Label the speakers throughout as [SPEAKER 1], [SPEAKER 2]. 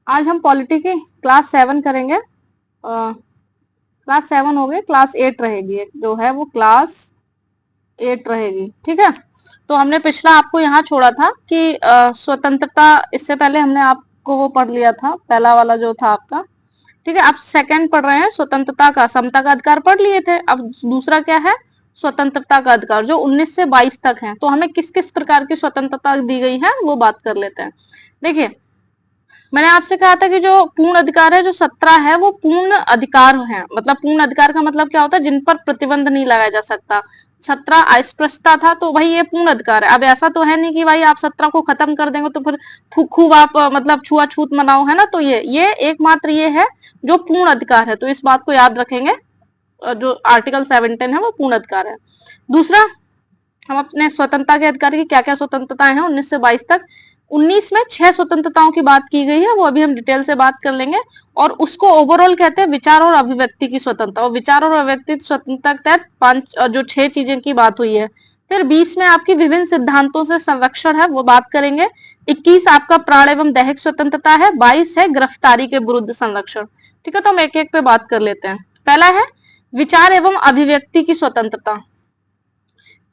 [SPEAKER 1] आज हम पॉलिटी की क्लास 7 करेंगे। क्लास 7 हो गई, क्लास 8 रहेगी, जो है वो क्लास 8 रहेगी। ठीक है, तो हमने पिछला आपको यहाँ छोड़ा था कि स्वतंत्रता, इससे पहले हमने आपको वो पढ़ लिया था, पहला वाला जो था आपका। ठीक है, आप सेकंड पढ़ रहे हैं स्वतंत्रता का, समता का अधिकार पढ़ लिए थे। अब दूसरा क्या है, स्वतंत्रता का अधिकार, जो 19 से 22 तक है। तो हमें किस किस प्रकार की स्वतंत्रता दी गई है वो बात कर लेते हैं। देखिए, मैंने आपसे कहा था कि जो पूर्ण अधिकार है, जो 17 है, वो पूर्ण अधिकार है। मतलब पूर्ण अधिकार का मतलब क्या होता है, जिन पर प्रतिबंध नहीं लगाया जा सकता। 17 अस्पृश्यता था, तो भाई ये पूर्ण अधिकार है। अब ऐसा तो है नहीं कि भाई आप 17 को खत्म कर देंगे तो फिर खूब आप मतलब छुआछूत मनाओ, है ना। तो ये एकमात्र ये है जो पूर्ण अधिकार है। तो इस बात को याद रखेंगे, जो आर्टिकल 17 है वो पूर्ण अधिकार है। दूसरा, हम अपने स्वतंत्रता के अधिकार की क्या क्या स्वतंत्रताएं हैं 19 से 22 तक। 19 में 6 स्वतंत्रताओं की बात की गई है, वो अभी हम डिटेल से बात कर लेंगे। और उसको ओवरऑल कहते हैं विचार और अभिव्यक्ति की स्वतंत्रता। और विचार और अभिव्यक्ति स्वतंत्रता के तहत 5 जो 6 चीजें की बात हुई है। फिर 20 में आपकी विभिन्न सिद्धांतों से संरक्षण है, वो बात करेंगे। 21 आपका प्राण एवं दैहिक स्वतंत्रता है। 22 है गिरफ्तारी के विरुद्ध संरक्षण। ठीक है, तो हम एक एक पे बात कर लेते हैं। पहला है विचार एवं अभिव्यक्ति की स्वतंत्रता।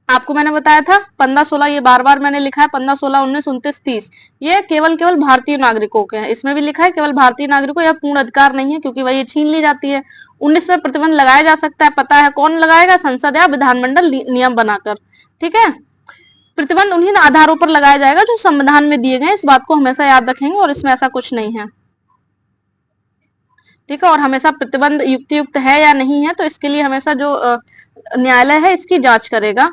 [SPEAKER 1] आपको मैंने बताया था 15-16, ये बार बार मैंने लिखा है 15, 16, 19, 29, 30, ये केवल भारतीय नागरिकों के हैं। इसमें भी लिखा है केवल भारतीय नागरिकों, यह पूर्ण अधिकार नहीं है, क्योंकि वह ये छीन ली जाती है। 19 में प्रतिबंध लगाया जा सकता है, पता है कौन लगाएगा, संसद या विधानमंडल नियम बनाकर। ठीक है, प्रतिबंध उन्हीं आधारों पर लगाया जाएगा जो संविधान में दिए गए, इस बात को हमेशा याद रखेंगे। और इसमें ऐसा कुछ नहीं है। ठीक है, और हमेशा प्रतिबंध युक्त है या नहीं है, तो इसके लिए हमेशा जो न्यायालय है इसकी जांच करेगा।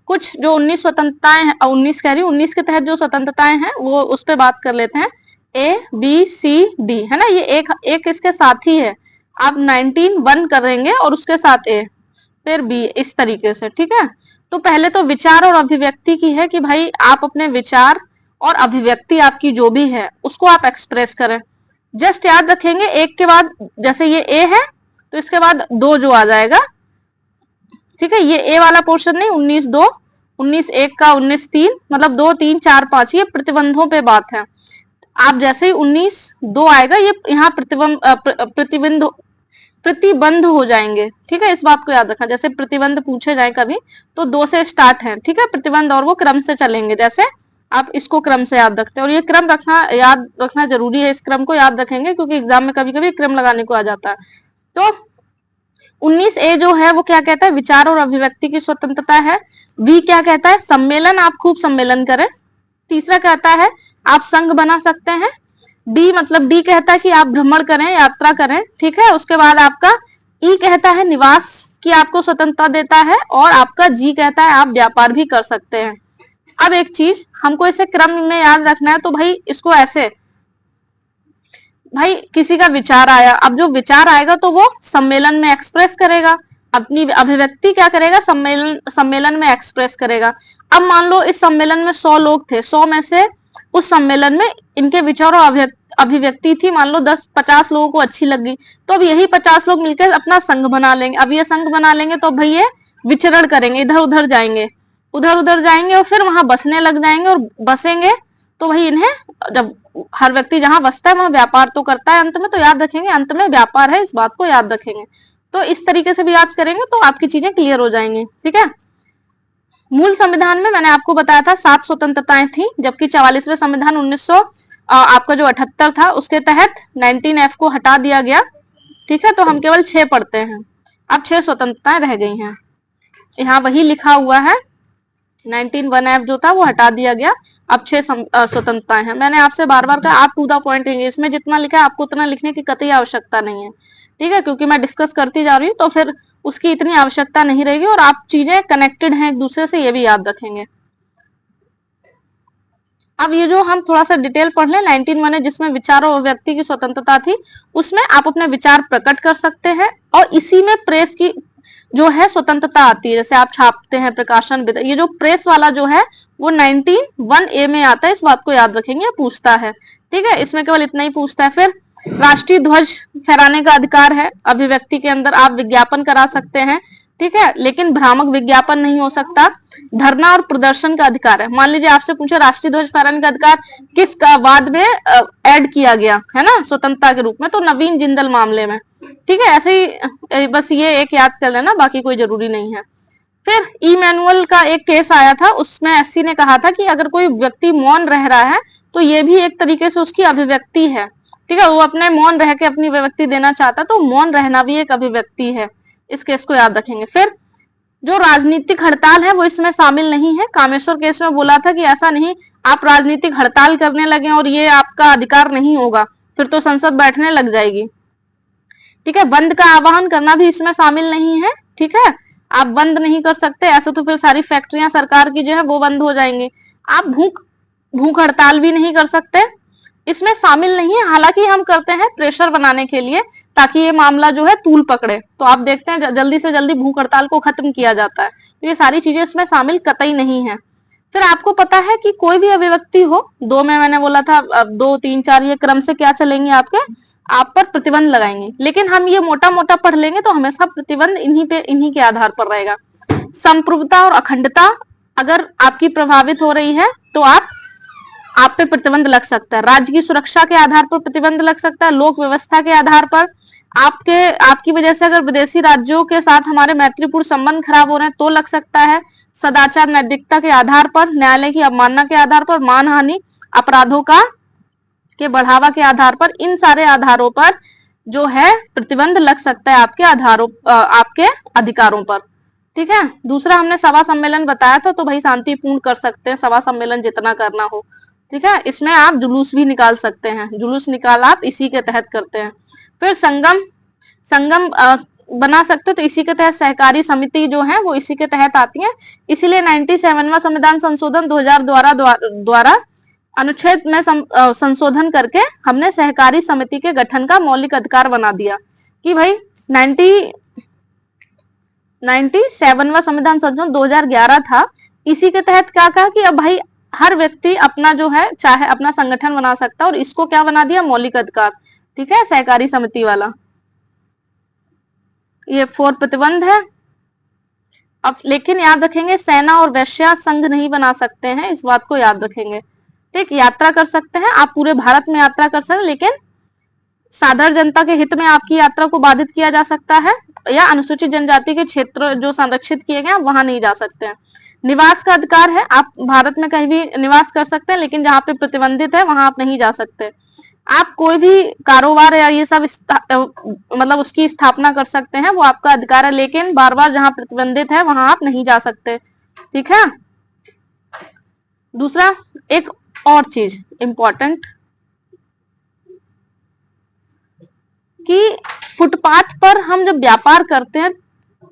[SPEAKER 1] कुछ जो 19 स्वतंत्रताएं हैं, 19 कह रही हूँ, 19 के तहत जो स्वतंत्रताएं हैं वो उस पर बात कर लेते हैं। ए बी सी डी, है ना, ये एक इसके साथ ही है। आप 19 1 करेंगे और उसके साथ ए, फिर बी, इस तरीके से। ठीक है, तो पहले तो विचार और अभिव्यक्ति की है कि भाई आप अपने विचार और अभिव्यक्ति आपकी जो भी है उसको आप एक्सप्रेस करें। जस्ट याद रखेंगे, एक के बाद, जैसे ये ए है तो इसके बाद 2 जो आ जाएगा। ठीक है, ये ए वाला पोर्शन नहीं, 19 2, 19 1 का 19 3, मतलब 2 3 4 5, ये प्रतिबंधों पे बात है। आप जैसे ही 19 2 आएगा, ये यहाँ प्रतिबंध हो जाएंगे। ठीक है, इस बात को याद रखना। जैसे प्रतिबंध पूछे जाए कभी तो 2 से स्टार्ट है। ठीक है, प्रतिबंध, और वो क्रम से चलेंगे, जैसे आप इसको क्रम से याद रखते हैं। और ये क्रम याद रखना जरूरी है, इस क्रम को याद रखेंगे क्योंकि एग्जाम में कभी कभी क्रम लगाने को आ जाता है। तो 19 ए जो है वो क्या कहता है, विचार और अभिव्यक्ति की स्वतंत्रता है। बी क्या कहता है, सम्मेलन, आप खूब सम्मेलन करें। तीसरा कहता है आप संघ बना सकते हैं। डी कहता है कि आप भ्रमण करें, यात्रा करें। ठीक है, उसके बाद आपका ई कहता है निवास की आपको स्वतंत्रता देता है। और आपका जी कहता है आप व्यापार भी कर सकते हैं। अब एक चीज हमको इसे क्रम में याद रखना है, तो भाई इसको ऐसे, भाई किसी का विचार आया, अब जो विचार आएगा तो वो सम्मेलन में एक्सप्रेस करेगा, अपनी अभिव्यक्ति क्या करेगा, सम्मेलन में एक्सप्रेस करेगा। अब मान लो इस सम्मेलन में 100 लोग थे, 100 में से उस सम्मेलन में इनके विचार और अभिव्यक्ति थी, मान लो 10-50 लोगों को अच्छी लगी, तो अब यही 50 लोग मिलकर अपना संघ बना लेंगे। अब ये संघ बना लेंगे तो भाई ये विचरण करेंगे, इधर उधर जाएंगे, और फिर वहां बसने लग जाएंगे। और बसेंगे तो भाई इन्हें, जब हर व्यक्ति जहां बसता है वहां व्यापार तो करता है अंत में, तो याद रखेंगे अंत में व्यापार है, इस बात को याद रखेंगे। तो इस तरीके से भी याद करेंगे तो आपकी चीजें क्लियर हो जाएंगी। ठीक है, मूल संविधान में मैंने आपको बताया था 7 स्वतंत्रताएं थी, जबकि 44वें संविधान 1900 आपका जो 78 था उसके तहत 19F को हटा दिया गया। ठीक है, तो हम केवल 6 पढ़ते हैं। अब 6 स्वतंत्रताएं रह गई हैं, यहाँ वही लिखा हुआ है। 19(1)F जो था वो हटा दिया गया, अब 6 स्वतंत्रताएं हैं। मैंने आपसे बार बार कहा आप टू द पॉइंट रहेंगे, इसमें जितना लिखा है आपको उतना लिखने की कतई आवश्यकता नहीं है। ठीक है, क्योंकि मैं डिस्कस करती जा रही हूँ तो फिर उसकी इतनी आवश्यकता नहीं रहेगी, और आप चीजें कनेक्टेड हैं एक दूसरे से, ये भी याद रखेंगे। अब ये जो हम थोड़ा सा डिटेल पढ़ लें, 19(1) है जिसमें विचार और व्यक्ति की स्वतंत्रता थी, उसमें आप अपने विचार प्रकट कर सकते हैं, और इसी में प्रेस की जो है स्वतंत्रता आती है, जैसे आप छापते हैं, प्रकाशन, ये जो प्रेस वाला जो है वो 19(1)A में आता है, इस बात को याद रखेंगे, पूछता है। ठीक है, इसमें केवल इतना ही पूछता है। फिर राष्ट्रीय ध्वज फहराने का अधिकार है, अभिव्यक्ति के अंदर आप विज्ञापन करा सकते हैं, ठीक है, लेकिन भ्रामक विज्ञापन नहीं हो सकता। धरना और प्रदर्शन का अधिकार है। मान लीजिए आपसे पूछे राष्ट्रीय ध्वज फहराने का अधिकार किस बाद में ऐड किया गया है ना स्वतंत्रता के रूप में, तो नवीन जिंदल मामले में। ठीक है, ऐसे ही बस ये एक याद कर लेना, बाकी कोई जरूरी नहीं है। फिर इमैनुअल का एक केस आया था, उसमें एससी ने कहा था कि अगर कोई व्यक्ति मौन रह रहा है तो ये भी एक तरीके से उसकी अभिव्यक्ति है। ठीक है, वो अपने मौन रह के अपनी अभिव्यक्ति देना चाहता, तो मौन रहना भी एक अभिव्यक्ति है। इस केस को याद रखेंगे। फिर जो राजनीतिक हड़ताल है वो इसमें शामिल नहीं है। कामेश्वर केस में बोला था कि ऐसा नहीं, आप राजनीतिक हड़ताल करने लगे और ये आपका अधिकार नहीं होगा, फिर तो संसद बैठने लग जाएगी। ठीक है, बंद का आह्वान करना भी इसमें शामिल नहीं है। ठीक है, आप बंद नहीं कर सकते, ऐसे तो फिर सारी फैक्ट्रियां सरकार की जो है वो बंद हो जाएंगी। आप भूख हड़ताल भी नहीं कर सकते, इसमें शामिल नहीं है। हालांकि हम करते हैं प्रेशर बनाने के लिए, ताकि ये मामला जो है तूल पकड़े, तो आप देखते हैं जल्दी से जल्दी भूख हड़ताल को खत्म किया जाता है। तो ये सारी चीजें इसमें शामिल कतई नहीं है। फिर आपको पता है कि कोई भी अभिव्यक्ति हो, दो में मैंने बोला था, अब 2, 3, 4 ये क्रम से क्या चलेंगे आपके, आप पर प्रतिबंध लगाएंगे। लेकिन हम ये मोटा मोटा पढ़ लेंगे तो हमेशा प्रतिबंध इन्हीं के आधार पर रहेगा। संप्रभुता और अखंडता अगर आपकी प्रभावित हो रही है तो आप पे प्रतिबंध लग सकता है। राज्य की सुरक्षा के आधार पर प्रतिबंध लग सकता है। लोक व्यवस्था के आधार पर आपकी वजह से अगर विदेशी राज्यों के साथ हमारे मैत्रीपूर्ण संबंध खराब हो रहे हैं तो लग सकता है। सदाचार नैतिकता के आधार पर, न्यायालय की अवमानना के आधार पर, मानहानि, अपराधों के बढ़ावा के आधार पर, इन सारे आधारों पर जो है प्रतिबंध लग सकता है आपके अधिकारों पर। ठीक है, दूसरा हमने सभा सम्मेलन बताया था, तो भाई शांतिपूर्ण कर सकते हैं सभा सम्मेलन जितना करना हो। ठीक है, इसमें आप जुलूस भी निकाल सकते हैं, जुलूस निकाल आप इसी के तहत करते हैं। फिर संगम बना सकते हो, तो इसी के तहत सहकारी समिति जो है वो इसी के तहत आती है। इसीलिए 97वां संविधान संशोधन 2000 द्वारा अनुच्छेद में संशोधन करके हमने सहकारी समिति के गठन का मौलिक अधिकार बना दिया कि भाई 97वां संविधान संशोधन 2011 था। इसी के तहत क्या कहा कि अब भाई हर व्यक्ति अपना जो है चाहे अपना संगठन बना सकता है, और इसको क्या बना दिया, मौलिक अधिकार। ठीक है, सहकारी समिति वाला। ये 4 प्रतिबंध है। अब लेकिन याद रखेंगे, सेना और वैश्या संघ नहीं बना सकते हैं, इस बात को याद रखेंगे। ठीक, यात्रा कर सकते हैं आप, पूरे भारत में यात्रा कर सकते हैं, लेकिन साधारण जनता के हित में आपकी यात्रा को बाधित किया जा सकता है, या अनुसूचित जनजाति के क्षेत्र जो संरक्षित किए गए वहां नहीं जा सकते हैं। निवास का अधिकार है, आप भारत में कहीं भी निवास कर सकते हैं, लेकिन जहां पे प्रतिबंधित है वहां आप नहीं जा सकते। आप कोई भी कारोबार या ये सब मतलब उसकी स्थापना कर सकते हैं, वो आपका अधिकार है, लेकिन बार बार जहां प्रतिबंधित है वहां आप नहीं जा सकते। ठीक है, दूसरा एक और चीज इंपॉर्टेंट कि फुटपाथ पर हम जब व्यापार करते हैं,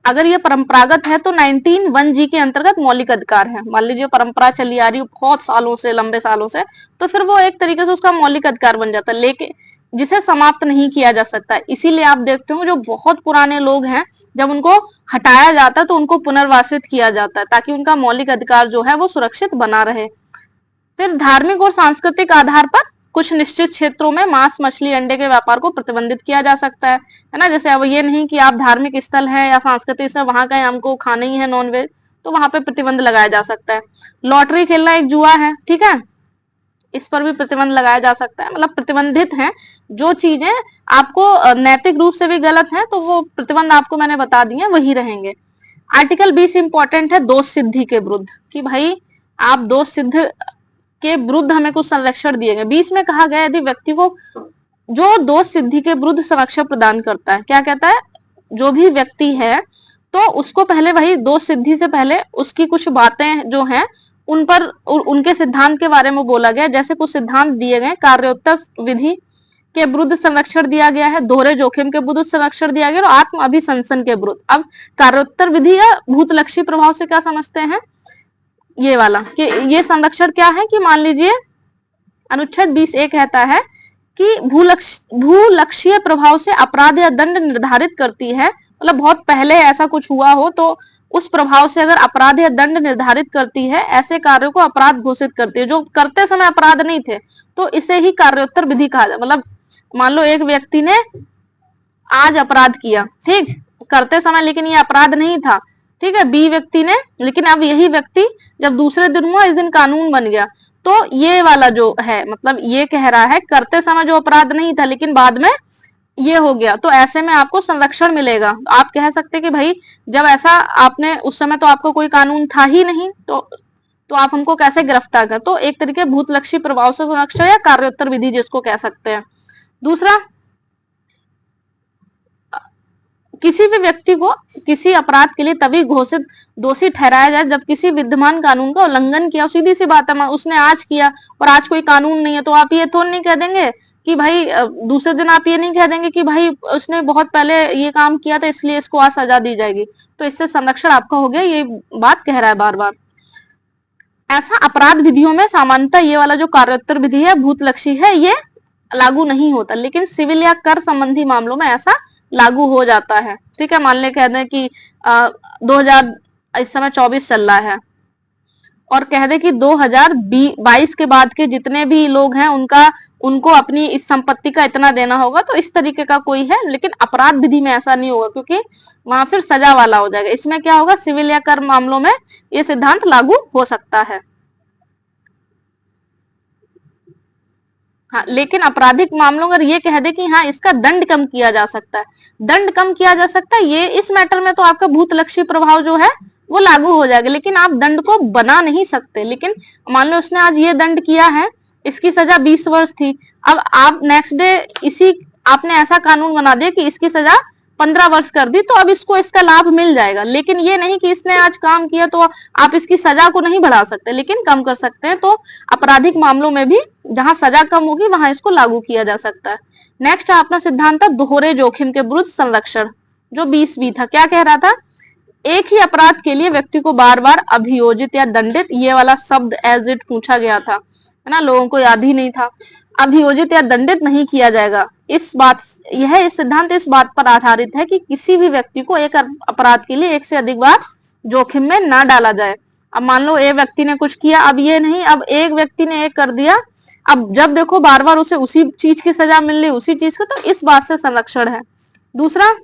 [SPEAKER 1] अगर ये परंपरागत है तो 19(1)(g) के अंतर्गत मौलिक अधिकार है। मान लीजिए परंपरा चली आ रही बहुत सालों से, लंबे सालों से, तो फिर वो एक तरीके से उसका मौलिक अधिकार बन जाता है, लेकिन जिसे समाप्त नहीं किया जा सकता। इसीलिए आप देखते हो जो बहुत पुराने लोग हैं, जब उनको हटाया जाता है तो उनको पुनर्वासित किया जाता है, ताकि उनका मौलिक अधिकार जो है वो सुरक्षित बना रहे। फिर धार्मिक और सांस्कृतिक आधार पर कुछ निश्चित क्षेत्रों में मांस, मछली, अंडे के व्यापार को प्रतिबंधित किया जा सकता है ना। जैसे अब ये नहीं कि आप धार्मिक स्थल है या सांस्कृतिक स्थल वहां का हमको खाना ही है नॉनवेज, तो वहां पे प्रतिबंध लगाया जा सकता है। लॉटरी खेलना एक जुआ है, ठीक है, इस पर भी प्रतिबंध लगाया जा सकता है। मतलब प्रतिबंधित है जो चीजें आपको नैतिक रूप से भी गलत है, तो वो प्रतिबंध आपको मैंने बता दिए वही रहेंगे। आर्टिकल 20 इंपॉर्टेंट है दोष सिद्धि के विरुद्ध, कि भाई आप दोष सिद्ध के विरुद्ध हमें कुछ संरक्षण दिए गए। 20 में कहा गया यदि व्यक्ति को जो दोष सिद्धि के विरुद्ध संरक्षण प्रदान करता है, क्या कहता है, जो भी व्यक्ति है तो उसको पहले वही दोष सिद्धि से पहले उसकी कुछ बातें जो हैं उन पर उनके सिद्धांत के बारे में बोला गया। जैसे कुछ सिद्धांत दिए गए, कार्योत्तर विधि के विरुद्ध संरक्षण दिया गया है, दोहरे जोखिम के विरुद्ध संरक्षण दिया गया और आत्म अभिशंसन के विरुद्ध। अब कार्योत्तर विधि या भूतलक्षी प्रभाव से क्या समझते हैं, ये वाला कि ये संरक्षण क्या है कि मान लीजिए अनुच्छेद 20(a) कहता है कि भूलक्षीय प्रभाव से अपराध या दंड निर्धारित करती है। मतलब बहुत पहले ऐसा कुछ हुआ हो तो उस प्रभाव से अगर अपराध या दंड निर्धारित करती है, ऐसे कार्यों को अपराध घोषित करती है जो करते समय अपराध नहीं थे, तो इसे ही कार्योत्तर विधि कहा जाए। मतलब मान लो एक व्यक्ति ने आज अपराध किया, ठीक, करते समय लेकिन ये अपराध नहीं था, ठीक है, बी व्यक्ति ने, लेकिन अब यही व्यक्ति जब दूसरे दिन हुआ, इस दिन कानून बन गया, तो ये वाला जो है मतलब ये कह रहा है करते समय जो अपराध नहीं था लेकिन बाद में ये हो गया, तो ऐसे में आपको संरक्षण मिलेगा। आप कह सकते कि भाई जब ऐसा आपने उस समय तो आपको कोई कानून था ही नहीं, तो आप हमको कैसे गिरफ्तार कर, तो एक तरीके भूतलक्षी प्रभाव से संरक्षण या कार्योत्तर विधि जिसको कह सकते हैं। दूसरा, किसी भी व्यक्ति को किसी अपराध के लिए तभी घोषित दोषी ठहराया जाए जब किसी विद्यमान कानून का उल्लंघन किया। सीधी सी बात है, उसने आज किया और आज कोई कानून नहीं है, तो आप ये तो नहीं कह देंगे कि भाई दूसरे दिन आप ये नहीं कह देंगे कि भाई उसने बहुत पहले ये काम किया था इसलिए इसको आज सजा दी जाएगी, तो इससे संरक्षण आपका हो गया, ये बात कह रहा है बार बार। ऐसा अपराध विधियों में सामान्यतः ये वाला जो कार्योत्तर विधि है भूतलक्षी है, ये लागू नहीं होता, लेकिन सिविल या कर संबंधी मामलों में ऐसा लागू हो जाता है। ठीक है, मान ले कह दें कि 2000 इस समय 24 चल रहा है और कह दे कि 2022 के बाद के जितने भी लोग हैं उनको अपनी इस संपत्ति का इतना देना होगा, तो इस तरीके का कोई है, लेकिन अपराध विधि में ऐसा नहीं होगा क्योंकि वहां फिर सजा वाला हो जाएगा। इसमें क्या होगा, सिविल या कर मामलों में ये सिद्धांत लागू हो सकता है। हाँ, लेकिन आपराधिक मामलों अगर ये कह दे कि हाँ इसका दंड कम किया जा सकता है, दंड कम किया जा सकता है, ये इस मैटर में तो आपका भूतलक्षी प्रभाव जो है वो लागू हो जाएगा, लेकिन आप दंड को बना नहीं सकते। लेकिन मान लो उसने आज ये दंड किया है, इसकी सजा 20 वर्ष थी, अब आप नेक्स्ट डे इसी आपने ऐसा कानून बना दिया कि इसकी सजा 15 वर्ष कर दी, तो अब इसको इसका लाभ मिल जाएगा। लेकिन ये नहीं कि इसने आज काम किया तो आप इसकी सजा को नहीं बढ़ा सकते, लेकिन कम कर सकते हैं। तो आपराधिक मामलों में भी जहां सजा कम होगी वहां इसको लागू किया जा सकता है। नेक्स्ट अपना सिद्धांत था दोहरे जोखिम के विरुद्ध संरक्षण, जो 20B था। क्या कह रहा था, एक ही अपराध के लिए व्यक्ति को बार बार अभियोजित या दंडित, ये वाला शब्द एज इट पूछा गया था, है ना, लोगों को याद ही नहीं था, अभियोजित या दंडित नहीं किया जाएगा। इस सिद्धांत इस बात पर आधारित है कि किसी भी व्यक्ति को एक अपराध के लिए एक से अधिक बार जोखिम में ना डाला जाए। अब मान लो एक व्यक्ति ने कुछ किया, अब ये नहीं, अब एक व्यक्ति ने एक कर दिया, अब जब देखो बार बार उसे उसी चीज की सजा मिल रही, उसी चीज को, तो इस बात से संरक्षण है। दूसरा,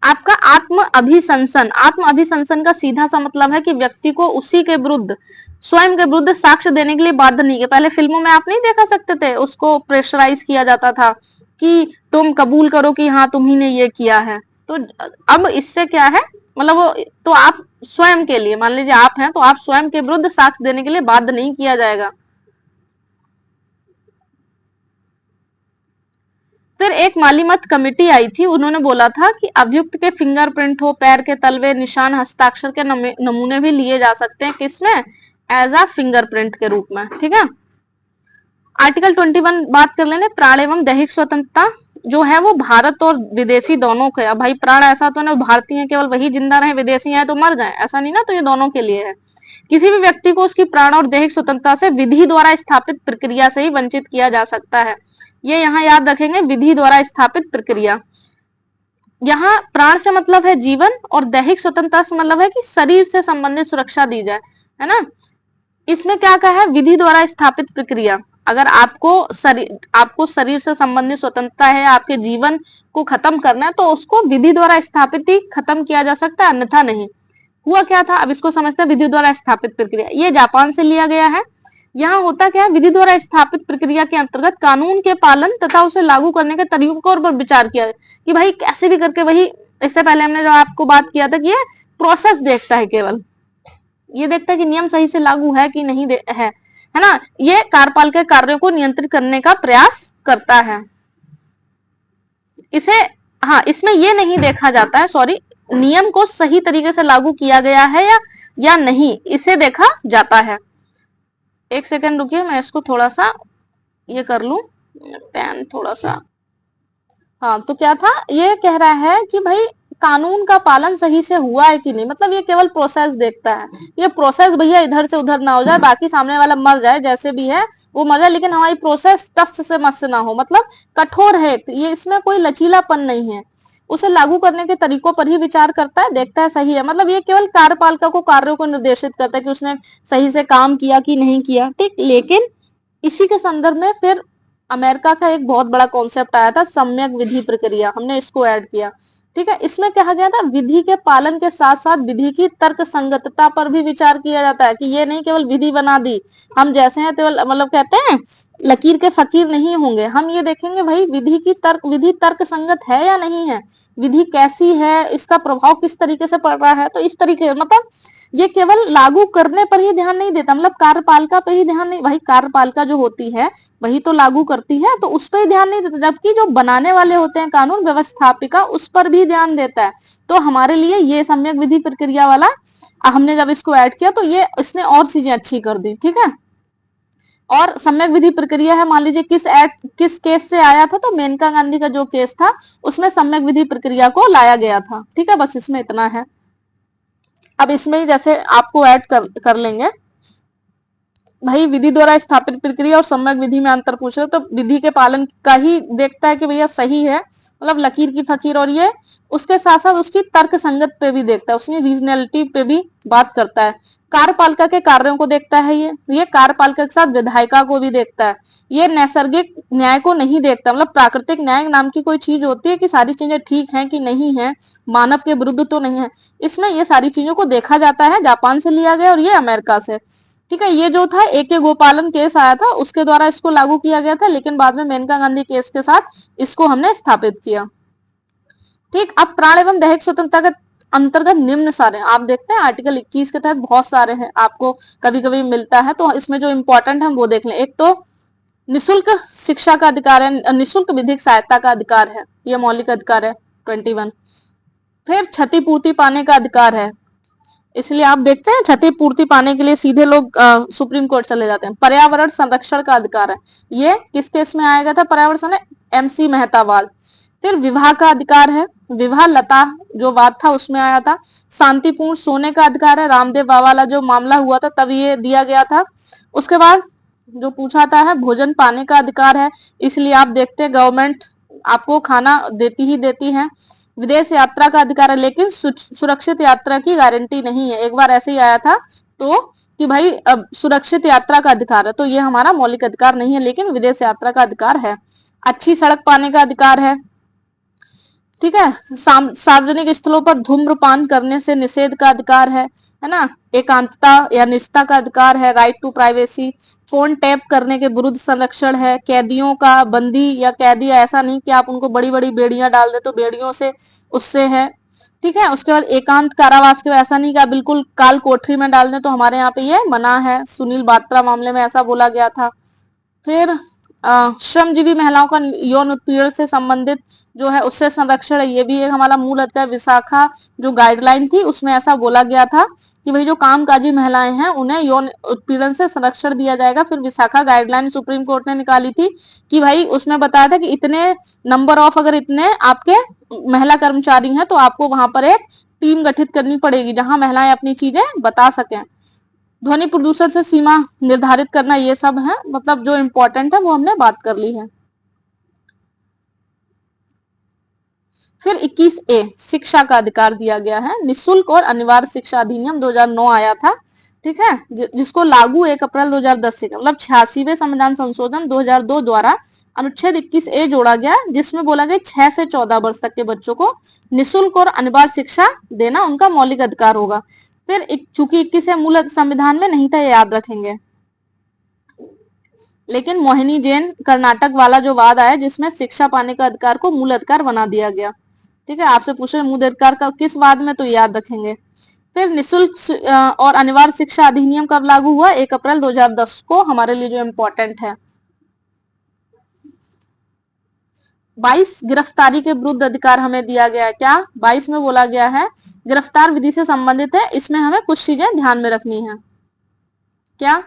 [SPEAKER 1] आपका आत्म अभिशंसन का सीधा सा मतलब है कि व्यक्ति को उसी के विरुद्ध, स्वयं के विरुद्ध साक्ष्य देने के लिए बाध्य नहीं किया। पहले फिल्मों में आप नहीं देखा सकते थे, उसको प्रेशराइज किया जाता था कि तुम कबूल करो कि हाँ तुम ही ने ये किया है। तो अब इससे क्या है, मतलब वो तो आप स्वयं के लिए, मान लीजिए आप हैं तो आप स्वयं के विरुद्ध साक्ष्य देने के लिए बाध्य नहीं किया जाएगा। फिर एक मालीमत कमेटी आई थी, उन्होंने बोला था कि अभियुक्त के फिंगरप्रिंट हो, पैर के तलवे, निशान, हस्ताक्षर के नमूने भी लिए जा सकते हैं, किसमें, एज अ फिंगरप्रिंट के रूप में। ठीक है, आर्टिकल 21 बात कर लेने, प्राण एवं दैहिक स्वतंत्रता जो है वो भारत और विदेशी दोनों के। अब भाई प्राण ऐसा तो ना भारतीय केवल वही जिंदा रहे, विदेशी है तो मर जाए, ऐसा नहीं ना, तो ये दोनों के लिए है। किसी भी व्यक्ति को उसकी प्राण और दैहिक स्वतंत्रता से विधि द्वारा स्थापित प्रक्रिया से ही वंचित किया जा सकता है। ये यहाँ याद रखेंगे, विधि द्वारा स्थापित प्रक्रिया। यहाँ प्राण से मतलब है जीवन और दैहिक स्वतंत्रता से मतलब है कि शरीर से संबंधित सुरक्षा दी जाए, है ना। इसमें क्या कहा है, विधि द्वारा स्थापित प्रक्रिया। अगर आपको शरीर से संबंधित स्वतंत्रता है, आपके जीवन को खत्म करना है, तो उसको विधि द्वारा स्थापित ही खत्म किया जा सकता है, अन्यथा नहीं। हुआ क्या था, अब इसको समझते हैं, विधि द्वारा स्थापित प्रक्रिया, ये जापान से लिया गया है। यहाँ होता क्या है, विधि द्वारा स्थापित प्रक्रिया के अंतर्गत कानून के पालन तथा उसे लागू करने के तरीकों पर विचार किया कि भाई कैसे भी करके, वही इससे पहले हमने जो आपको बात किया था कि ये प्रोसेस देखता है, केवल ये देखता है कि नियम सही से लागू है कि नहीं है ना। ये कार्यपाल के कार्यों को नियंत्रित करने का प्रयास करता है। इसमें ये नहीं देखा जाता है, सॉरी, नियम को सही तरीके से लागू किया गया है या नहीं, इसे देखा जाता है। एक सेकंड रुकिए, मैं इसको थोड़ा सा ये कर लूं, पेन थोड़ा सा। हाँ, तो क्या था, ये कह रहा है कि भाई कानून का पालन सही से हुआ है कि नहीं, मतलब ये केवल प्रोसेस देखता है। ये प्रोसेस भैया इधर से उधर ना हो जाए, बाकी सामने वाला मर जाए, जैसे भी है वो मर जाए, लेकिन हमारी प्रोसेस टस से मस ना हो, मतलब कठोर है, ये इसमें कोई लचीलापन नहीं है। उसे लागू करने के तरीकों पर ही विचार करता है, देखता है सही है, मतलब ये केवल कार्यपालिका को कार्यों को निर्देशित करता है कि उसने सही से काम किया कि नहीं किया। ठीक, लेकिन इसी के संदर्भ में फिर अमेरिका का एक बहुत बड़ा कॉन्सेप्ट आया था, सम्यक विधि प्रक्रिया, हमने इसको ऐड किया। ठीक है, इसमें कहा गया था विधि के पालन के साथ साथ विधि की तर्क संगतता पर भी विचार किया जाता है, कि ये नहीं केवल विधि बना दी, हम जैसे हैं केवल मतलब कहते हैं लकीर के फकीर नहीं होंगे, हम ये देखेंगे भाई विधि तर्क संगत है या नहीं है, विधि कैसी है, इसका प्रभाव किस तरीके से पड़ रहा है। तो इस तरीके मतलब ये केवल लागू करने पर ही ध्यान नहीं देता, मतलब कार्यपालिका पे ही ध्यान नहीं, भाई कार्यपालिका जो होती है वही तो लागू करती है, तो उस पर ध्यान नहीं देता, जबकि जो बनाने वाले होते हैं कानून व्यवस्थापिका उस पर भी ध्यान देता है। तो हमारे लिए ये सम्यक विधि प्रक्रिया वाला हमने जब इसको ऐड किया तो ये इसने और चीजें अच्छी कर दी। ठीक है, और सम्यक विधि प्रक्रिया है, मान लीजिए किस केस से आया था, तो मेनका गांधी का जो केस था उसमें सम्यक विधि प्रक्रिया को लाया गया था। ठीक है, बस इसमें इतना है। अब इसमें ही जैसे आपको ऐड कर लेंगे, भाई विधि द्वारा स्थापित प्रक्रिया और सम्यक विधि में अंतर पूछे तो विधि के पालन का ही देखता है कि भैया सही है, मतलब लकीर की फकीर, और ये उसके साथ साथ उसकी तर्क संगत पे भी देखता है, उसकी रीजनलिटी पे भी बात करता है। कार्यपालिका के कार्यों को देखता है, ये कार्यपालिका के साथ विधायिका को भी देखता है, ये नैसर्गिक न्याय को नहीं देखता, मतलब प्राकृतिक न्याय नाम की कोई चीज होती है कि सारी चीजें ठीक हैं कि नहीं है, मानव के विरुद्ध तो नहीं है, इसमें ये सारी चीजों को देखा जाता है। जापान से लिया गया और ये अमेरिका से। ठीक है, ये जो था ए गोपालन केस आया था उसके द्वारा इसको लागू किया गया था, लेकिन बाद में मेनका गांधी केस के साथ इसको हमने स्थापित किया। ठीक, अब प्राण एवं दैहिक स्वतंत्रता के अंतर्गत निम्न सारे आप देखते हैं आर्टिकल 21 के तहत बहुत सारे हैं, आपको कभी कभी मिलता है, तो इसमें जो इंपॉर्टेंट है वो देख लें। एक तो निःशुल्क शिक्षा का अधिकार है, निःशुल्क विधिक सहायता का अधिकार है, यह मौलिक अधिकार है 21। फिर क्षतिपूर्ति पाने का अधिकार है, इसलिए आप देखते हैं क्षतिपूर्ति पाने के लिए सीधे लोग सुप्रीम कोर्ट चले जाते हैं। पर्यावरण संरक्षण का अधिकार है, ये किस केस में आया गया था पर्यावरण, MC मेहतावाल। फिर विवाह का अधिकार है, विवाह लता जो वाद था उसमें आया था। शांतिपूर्ण सोने का अधिकार है, रामदेव बाबा वाला जो मामला हुआ था तब ये दिया गया था। उसके बाद जो पूछा था है भोजन पाने का अधिकार है, इसलिए आप देखते हैं गवर्नमेंट आपको खाना देती ही देती है। विदेश यात्रा का अधिकार है, लेकिन सुरक्षित यात्रा की गारंटी नहीं है, एक बार ऐसे ही आया था तो कि भाई अब सुरक्षित यात्रा का अधिकार है, तो ये हमारा मौलिक अधिकार नहीं है, लेकिन विदेश यात्रा का अधिकार है। अच्छी सड़क पाने का अधिकार है। ठीक है, सार्वजनिक स्थलों पर धूम्रपान करने से निषेध का अधिकार है ना। एकांतता या निजता का अधिकार है, right to privacy. Phone tap करने के विरुद्ध संरक्षण है। कैदियों का बंदी या कैदी ऐसा नहीं कि आप उनको बड़ी बड़ी बेड़ियां डाल दे, तो बेड़ियों से उससे है। ठीक है, उसके बाद एकांत कारावास के ऐसा नहीं कि आप बिल्कुल काल कोठरी में डाल दें, तो हमारे यहाँ पे ये मना है, सुनील बात्रा मामले में ऐसा बोला गया था। फिर श्रमजीवी महिलाओं का यौन उत्पीड़न से संबंधित जो है उससे संरक्षण है, ये भी एक हमारा मूल अधिकार। विशाखा जो गाइडलाइन थी उसमें ऐसा बोला गया था कि भाई जो कामकाजी महिलाएं हैं उन्हें यौन उत्पीड़न से संरक्षण दिया जाएगा। फिर विशाखा गाइडलाइन सुप्रीम कोर्ट ने निकाली थी कि भाई उसमें बताया था कि इतने नंबर ऑफ अगर इतने आपके महिला कर्मचारी हैं तो आपको वहां पर एक टीम गठित करनी पड़ेगी जहां महिलाएं अपनी चीजें बता सकें। ध्वनि प्रदूषण से सीमा निर्धारित करना, ये सब है, मतलब जो इम्पोर्टेंट है वो हमने बात कर ली है। फिर 21A शिक्षा का अधिकार दिया गया है। निःशुल्क और अनिवार्य शिक्षा अधिनियम 2009 आया था, ठीक है, जिसको लागू 1 अप्रैल 2010 से, मतलब 86वें संविधान संशोधन 2002 द्वारा अनुच्छेद 21A जोड़ा गया, जिसमें बोला गया 6 से 14 वर्ष तक के बच्चों को निःशुल्क और अनिवार्य शिक्षा देना उनका मौलिक अधिकार होगा। फिर चूंकि 21 मूल संविधान में नहीं था, ये याद रखेंगे, लेकिन मोहिनी जैन कर्नाटक वाला जो वाद आया जिसमें शिक्षा पाने का अधिकार को मूल अधिकार बना दिया गया। ठीक है, आपसे पूछे मूल अधिकार का किस वाद में, तो याद रखेंगे। फिर निःशुल्क और अनिवार्य शिक्षा अधिनियम कब लागू हुआ? 1 अप्रैल 2010 को, हमारे लिए जो इम्पोर्टेंट है। 22 गिरफ्तारी के विरुद्ध अधिकार हमें दिया गया है। क्या 22 में बोला गया है गिरफ्तार विधि से संबंधित है, इसमें हमें कुछ चीजें ध्यान में रखनी है। क्या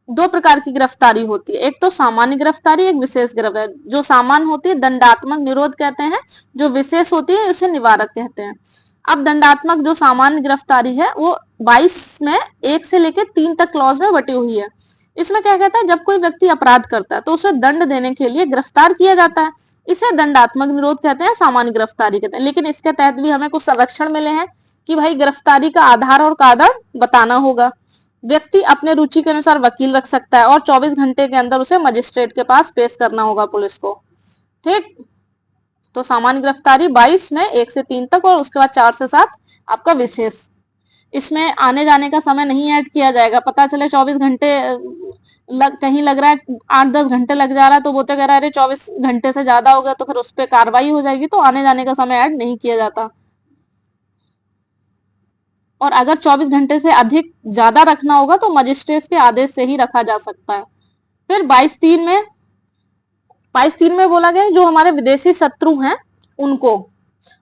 [SPEAKER 1] 2 प्रकार की गिरफ्तारी होती है, एक तो सामान्य गिरफ्तारी, एक विशेष गिरफ्तारी। जो सामान्य होती है दंडात्मक निरोध कहते हैं, जो विशेष होती है उसे निवारक कहते हैं। अब दंडात्मक जो सामान्य गिरफ्तारी है वो 22 में 1 से लेकर 3 तक क्लॉज में बटी हुई है। इसमें क्या कहता है, जब कोई व्यक्ति अपराध करता है तो उसे दंड देने के लिए गिरफ्तार किया जाता है, इसे दंडात्मक निरोध कहते हैं, सामान्य गिरफ्तारी कहते हैं। लेकिन इसके तहत भी हमें कुछ संरक्षण मिले हैं कि भाई गिरफ्तारी का आधार और कारण बताना होगा। व्यक्ति अपने रुचि के अनुसार वकील रख सकता है और 24 घंटे के अंदर उसे मजिस्ट्रेट के पास पेश करना होगा पुलिस को। ठीक, तो सामान्य गिरफ्तारी 22 में 1 से 3 तक, और उसके बाद 4 से 7 आपका विशेष। इसमें आने जाने का समय नहीं ऐड किया जाएगा। पता चले 24 घंटे कहीं लग रहा है 8-10 घंटे लग जा रहा है, तो वो तो कह रहा है अरे 24 घंटे से ज्यादा हो गया तो फिर उस पर कार्रवाई हो जाएगी, तो आने जाने का समय ऐड नहीं किया जाता। और अगर 24 घंटे से अधिक ज्यादा रखना होगा तो मजिस्ट्रेट के आदेश से ही रखा जा सकता है। फिर 22(3) में बोला गया जो हमारे विदेशी शत्रु हैं उनको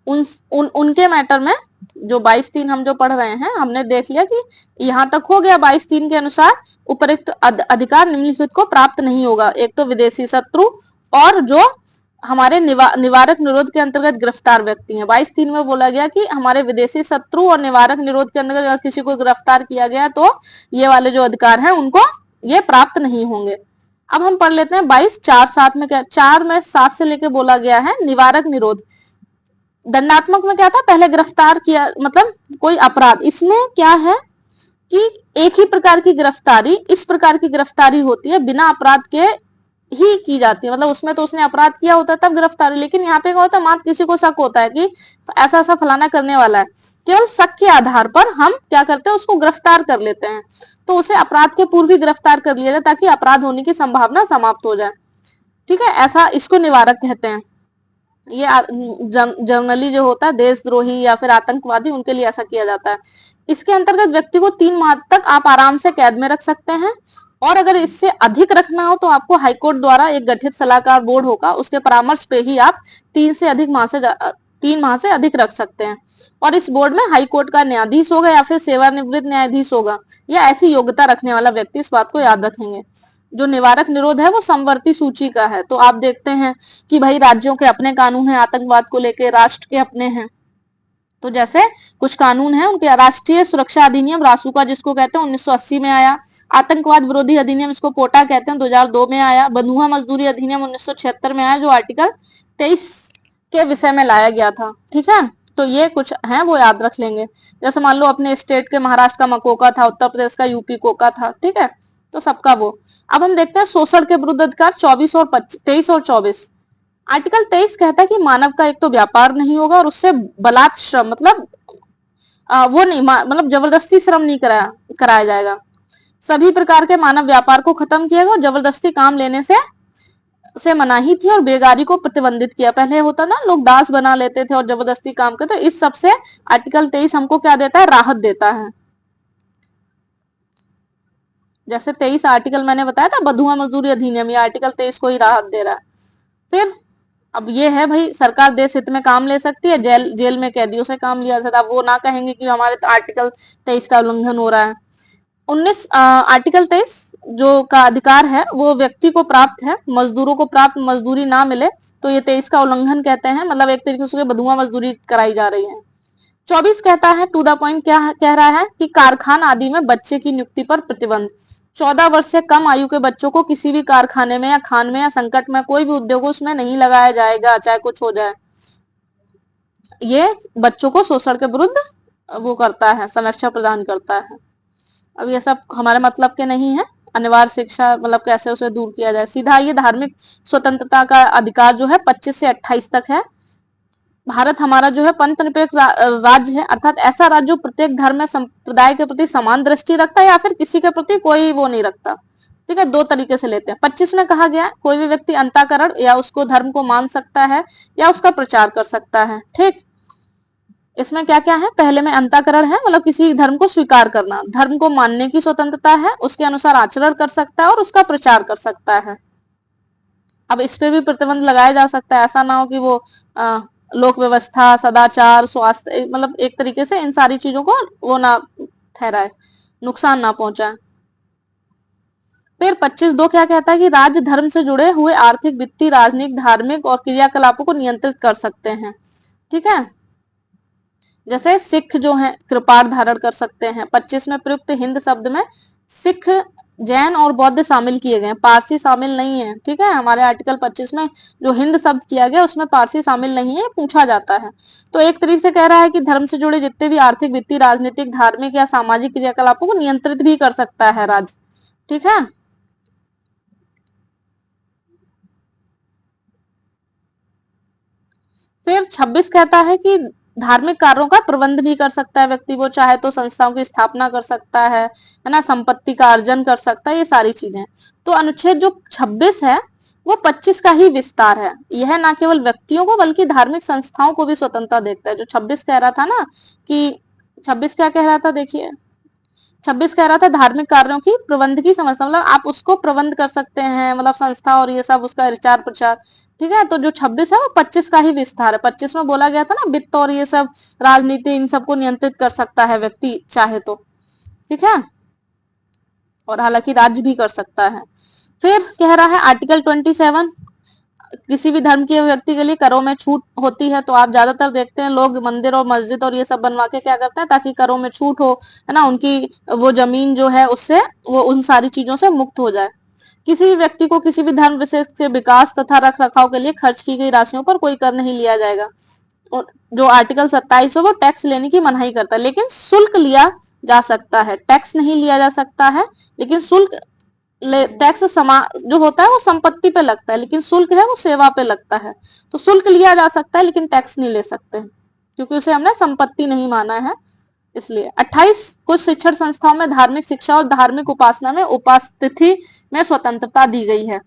[SPEAKER 1] उनके मैटर में, जो 22(3) हम जो पढ़ रहे हैं, हमने देख लिया कि यहां तक हो गया। 22(3) के अनुसार उपरोक्त अधिकार निम्नलिखित को प्राप्त नहीं होगा। एक तो विदेशी शत्रु और जो हमारे निवारक निरोध के अंतर्गत गिरफ्तार व्यक्ति हैं। 22(3) में बोला गया कि हमारे विदेशी शत्रु और निवारक निरोध के अंतर्गत अगर किसी को गिरफ्तार किया गया तो ये वाले जो अधिकार हैं उनको ये प्राप्त नहीं होंगे। अब हम पढ़ लेते हैं 22(4)(7) में क्या, 4 में 7 से लेके बोला गया है निवारक निरोध। दंडात्मक में क्या था, पहले गिरफ्तार किया मतलब कोई अपराध, इसमें क्या है कि एक ही प्रकार की गिरफ्तारी, इस प्रकार की गिरफ्तारी होती है बिना अपराध के ही की जाती है। मतलब उसमें तो उसने अपराध किया होता है तब गिरफ्तारी, लेकिन यहाँ पे क्या होता है, मात्र किसी को शक होता है कि ऐसा ऐसा फलाना करने वाला है, केवल शक के आधार पर हम क्या करते हैं, उसको गिरफ्तार कर लेते हैं। तो उसे अपराध के पूर्व ही गिरफ्तार कर लिया जाए ताकि अपराध होने की संभावना समाप्त हो जाए। ठीक है, ऐसा इसको निवारक कहते हैं। ये जनरली जो होता है देशद्रोही या फिर आतंकवादी, उनके लिए ऐसा किया जाता है। इसके अंतर्गत व्यक्ति को 3 माह तक आप आराम से कैद में रख सकते हैं, और अगर इससे अधिक रखना हो तो आपको हाईकोर्ट द्वारा एक गठित सलाहकार बोर्ड होगा, उसके परामर्श पे ही आप 3 माह से अधिक रख सकते हैं। और इस बोर्ड में हाईकोर्ट का न्यायाधीश होगा या फिर सेवानिवृत्त न्यायाधीश होगा, या ऐसी योग्यता रखने वाला व्यक्ति, इस बात को याद रखेंगे। जो निवारक निरोध है वो समवर्ती सूची का है, तो आप देखते हैं कि भाई राज्यों के अपने कानून हैं आतंकवाद को लेके, राष्ट्र के अपने हैं। तो जैसे कुछ कानून है उनके, राष्ट्रीय सुरक्षा अधिनियम रासुका जिसको कहते हैं 1980 में आया, आतंकवाद विरोधी अधिनियम इसको पोटा कहते हैं 2002 में आया, बंधुआ मजदूरी अधिनियम 1976 में आया जो आर्टिकल 23 के विषय में लाया गया था। ठीक है, तो ये कुछ है वो याद रख लेंगे। जैसे मान लो अपने स्टेट के महाराष्ट्र का मकोका था, उत्तर प्रदेश का यूपी कोका था। ठीक है, तो सबका वो। अब हम देखते हैं शोषण के विरुद्ध अधिकार 23 और 24। आर्टिकल 23 कहता है कि मानव का एक तो व्यापार नहीं होगा और उससे बलात् श्रम मतलब वो नहीं मतलब जबरदस्ती श्रम नहीं कराया जाएगा। सभी प्रकार के मानव व्यापार को खत्म किया गया और जबरदस्ती काम लेने से मनाही थी और बेगारी को प्रतिबंधित किया। पहले होता ना लोग दास बना लेते थे और जबरदस्ती काम करते, इस सब से आर्टिकल 23 हमको क्या देता है, राहत देता है। जैसे 23 आर्टिकल मैंने बताया था बंधुआ मजदूरी अधिनियम, ये आर्टिकल 23 को ही राहत दे रहा है। फिर अब ये है भाई, सरकार देश हित में काम ले सकती है, जेल में कैदियों से काम लिया जाता है। वो ना कहेंगे कि हमारे तो आर्टिकल 23 का उल्लंघन हो रहा है। आर्टिकल 23 जो का अधिकार है वो व्यक्ति को प्राप्त है, मजदूरों को प्राप्त मजदूरी ना मिले तो ये 23 का उल्लंघन कहते हैं, मतलब एक तरीके से बंधुआ मजदूरी कराई जा रही है। 24 कहता है, टू द पॉइंट, क्या कह रहा है कि कारखाना आदि में बच्चे की नियुक्ति पर प्रतिबंध। 14 वर्ष से कम आयु के बच्चों को किसी भी कारखाने में या खान में या संकट में कोई भी उद्योग उसमें नहीं लगाया जाएगा, चाहे कुछ हो जाए। ये बच्चों को शोषण के विरुद्ध वो करता है, संरक्षण प्रदान करता है। अब ये सब हमारे मतलब के नहीं है। अनिवार्य शिक्षा मतलब कैसे उसे दूर किया जाए। सीधा ये धार्मिक स्वतंत्रता का अधिकार जो है 25 से 28 तक है। भारत हमारा जो है पंथ निरपेक्ष राज्य है, अर्थात ऐसा राज्य जो प्रत्येक धर्म में संप्रदाय के प्रति समान दृष्टि रखता है या फिर किसी के प्रति कोई वो नहीं रखता। ठीक है, 2 तरीके से लेते हैं। 25 में कहा गया कोई भी व्यक्ति अंतःकरण या उसको धर्म को मान सकता है या उसका प्रचार कर सकता है। ठीक, इसमें क्या क्या है, पहले में अंतःकरण है मतलब किसी धर्म को स्वीकार करना, धर्म को मानने की स्वतंत्रता है, उसके अनुसार आचरण कर सकता है और उसका प्रचार कर सकता है। अब इस पे भी प्रतिबंध लगाया जा सकता है, ऐसा ना हो कि वो लोक व्यवस्था, सदाचार, स्वास्थ्य, मतलब एक तरीके से इन सारी चीजों को वो ना ठहराए, नुकसान ना पहुंचाए। फिर 25(2) क्या कहता है कि राज्य धर्म से जुड़े हुए आर्थिक, वित्तीय, राजनीतिक, धार्मिक और क्रियाकलापों को नियंत्रित कर सकते हैं। ठीक है, जैसे सिख जो है कृपाण धारण कर सकते हैं। 25 में प्रयुक्त हिंद शब्द में सिख जैन और बौद्ध शामिल किए गए हैं, पारसी शामिल नहीं है। ठीक है, हमारे आर्टिकल 25 में जो हिंद शब्द किया गया उसमें पारसी शामिल नहीं है, पूछा जाता है। तो एक तरीके से कह रहा है कि धर्म से जुड़े जितने भी आर्थिक, वित्तीय, राजनीतिक, धार्मिक या सामाजिक क्रियाकलापों को नियंत्रित भी कर सकता है राज्य। ठीक है, फिर 26 कहता है कि धार्मिक कार्यों का प्रबंध भी कर सकता है व्यक्ति, वो चाहे तो संस्थाओं की स्थापना कर सकता है ना, संपत्ति का अर्जन कर सकता है, ये सारी चीजें। तो अनुच्छेद जो 26 है वो 25 का ही विस्तार है। यह ना केवल व्यक्तियों को बल्कि धार्मिक संस्थाओं को भी स्वतंत्रता देता है। जो 26 कह रहा था ना कि 26 क्या कह रहा था, देखिए 26 कह रहा था धार्मिक कार्यों की प्रबंध की समस्या, मतलब आप उसको प्रबंध कर सकते हैं, मतलब संस्था और ये सब उसका प्रचार प्रचार। ठीक है, तो जो 26 है वो 25 का ही विस्तार है। 25 में बोला गया था ना वित्त और ये सब राजनीति, इन सबको नियंत्रित कर सकता है व्यक्ति चाहे तो। ठीक है, और हालांकि राज्य भी कर सकता है। फिर कह रहा है आर्टिकल 27, किसी भी धर्म के व्यक्ति के लिए करों में छूट होती है। तो आप ज्यादातर देखते हैं लोग मंदिर और मस्जिद और ये सब बनवा के क्या करते हैं, ताकि करों में छूट हो, है ना, उनकी वो जमीन जो है उससे वो उन सारी चीजों से मुक्त हो जाए। किसी भी व्यक्ति को किसी भी धर्म विशेष के विकास तथा रख रखाव के लिए खर्च की गई राशियों पर कोई कर नहीं लिया जाएगा। जो आर्टिकल 27 है वो टैक्स लेने की मनाही करता है, लेकिन शुल्क लिया जा सकता है, टैक्स नहीं लिया जा सकता है, लेकिन शुल्क टैक्स जो होता है वो संपत्ति पे लगता है, लेकिन शुल्क है वो सेवा पे लगता है। तो शुल्क लिया जा सकता है लेकिन टैक्स नहीं ले सकते, क्योंकि उसे हमने संपत्ति नहीं माना है इसलिए। 28, कुछ शिक्षण संस्थाओं में धार्मिक शिक्षा और धार्मिक उपासना में उपस्थिति में स्वतंत्रता दी गई है।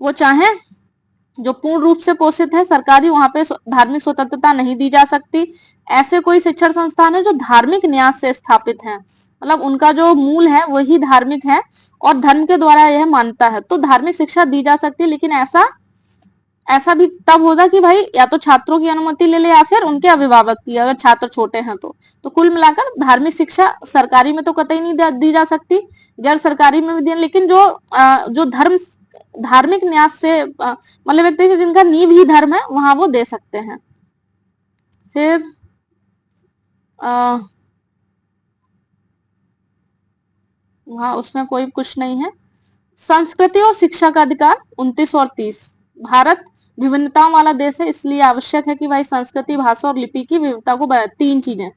[SPEAKER 1] वो चाहे जो पूर्ण रूप से पोषित है सरकारी, वहां पे धार्मिक स्वतंत्रता नहीं दी जा सकती। ऐसे कोई शिक्षण संस्थान है जो धार्मिक न्यास से स्थापित है, मतलब उनका जो मूल है वही धार्मिक है और धर्म के द्वारा यह मानता है, तो धार्मिक शिक्षा दी जा सकती है। लेकिन ऐसा ऐसा भी तब होगा कि भाई या तो छात्रों की अनुमति ले ले या फिर उनके अभिभावक की, अगर छात्र छोटे हैं तो कुल मिलाकर धार्मिक शिक्षा सरकारी में तो कतई नहीं दी जा सकती, गैर सरकारी में भी दी। लेकिन जो धार्मिक न्यास से मतलब व्यक्ति जिनका नींव ही धर्म है वहां वो दे सकते हैं। फिर वहां उसमें कोई कुछ नहीं है। संस्कृति और शिक्षा का अधिकार 29 और 30। भारत विभिन्नताओं वाला देश है, इसलिए आवश्यक है कि भाई संस्कृति, भाषा और लिपि की विविधता को तीन चीजें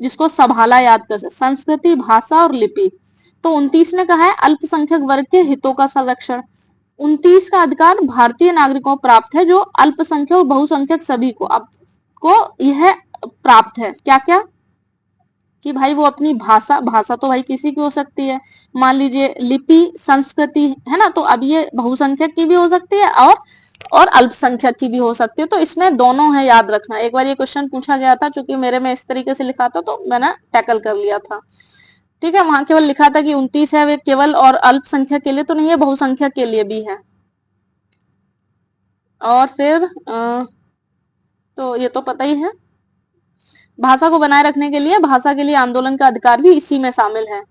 [SPEAKER 1] जिसको संभाला याद कर सकते, संस्कृति, भाषा और लिपि। तो 29 में कहा है अल्पसंख्यक वर्ग के हितों का संरक्षण। 29 का अधिकार भारतीय नागरिकों को प्राप्त है, जो अल्पसंख्यक और बहुसंख्यक सभी को आपको यह प्राप्त है। क्या क्या कि भाई वो अपनी भाषा तो भाई किसी की हो सकती है, मान लीजिए लिपि संस्कृति है ना, तो अब ये बहुसंख्यक की भी हो सकती है और अल्पसंख्यक की भी हो सकती है। तो इसमें दोनों है, याद रखना। एक बार ये क्वेश्चन पूछा गया था, चूंकि मेरे में इस तरीके से लिखा था तो मैंने टैकल कर लिया था। ठीक है, वहां केवल लिखा था कि 29 है वे केवल और अल्पसंख्यक के लिए तो नहीं है, बहुसंख्यक के लिए भी है। और फिर तो ये तो पता ही है, भाषा को बनाए रखने के लिए भाषा के लिए आंदोलन का अधिकार भी इसी में शामिल है।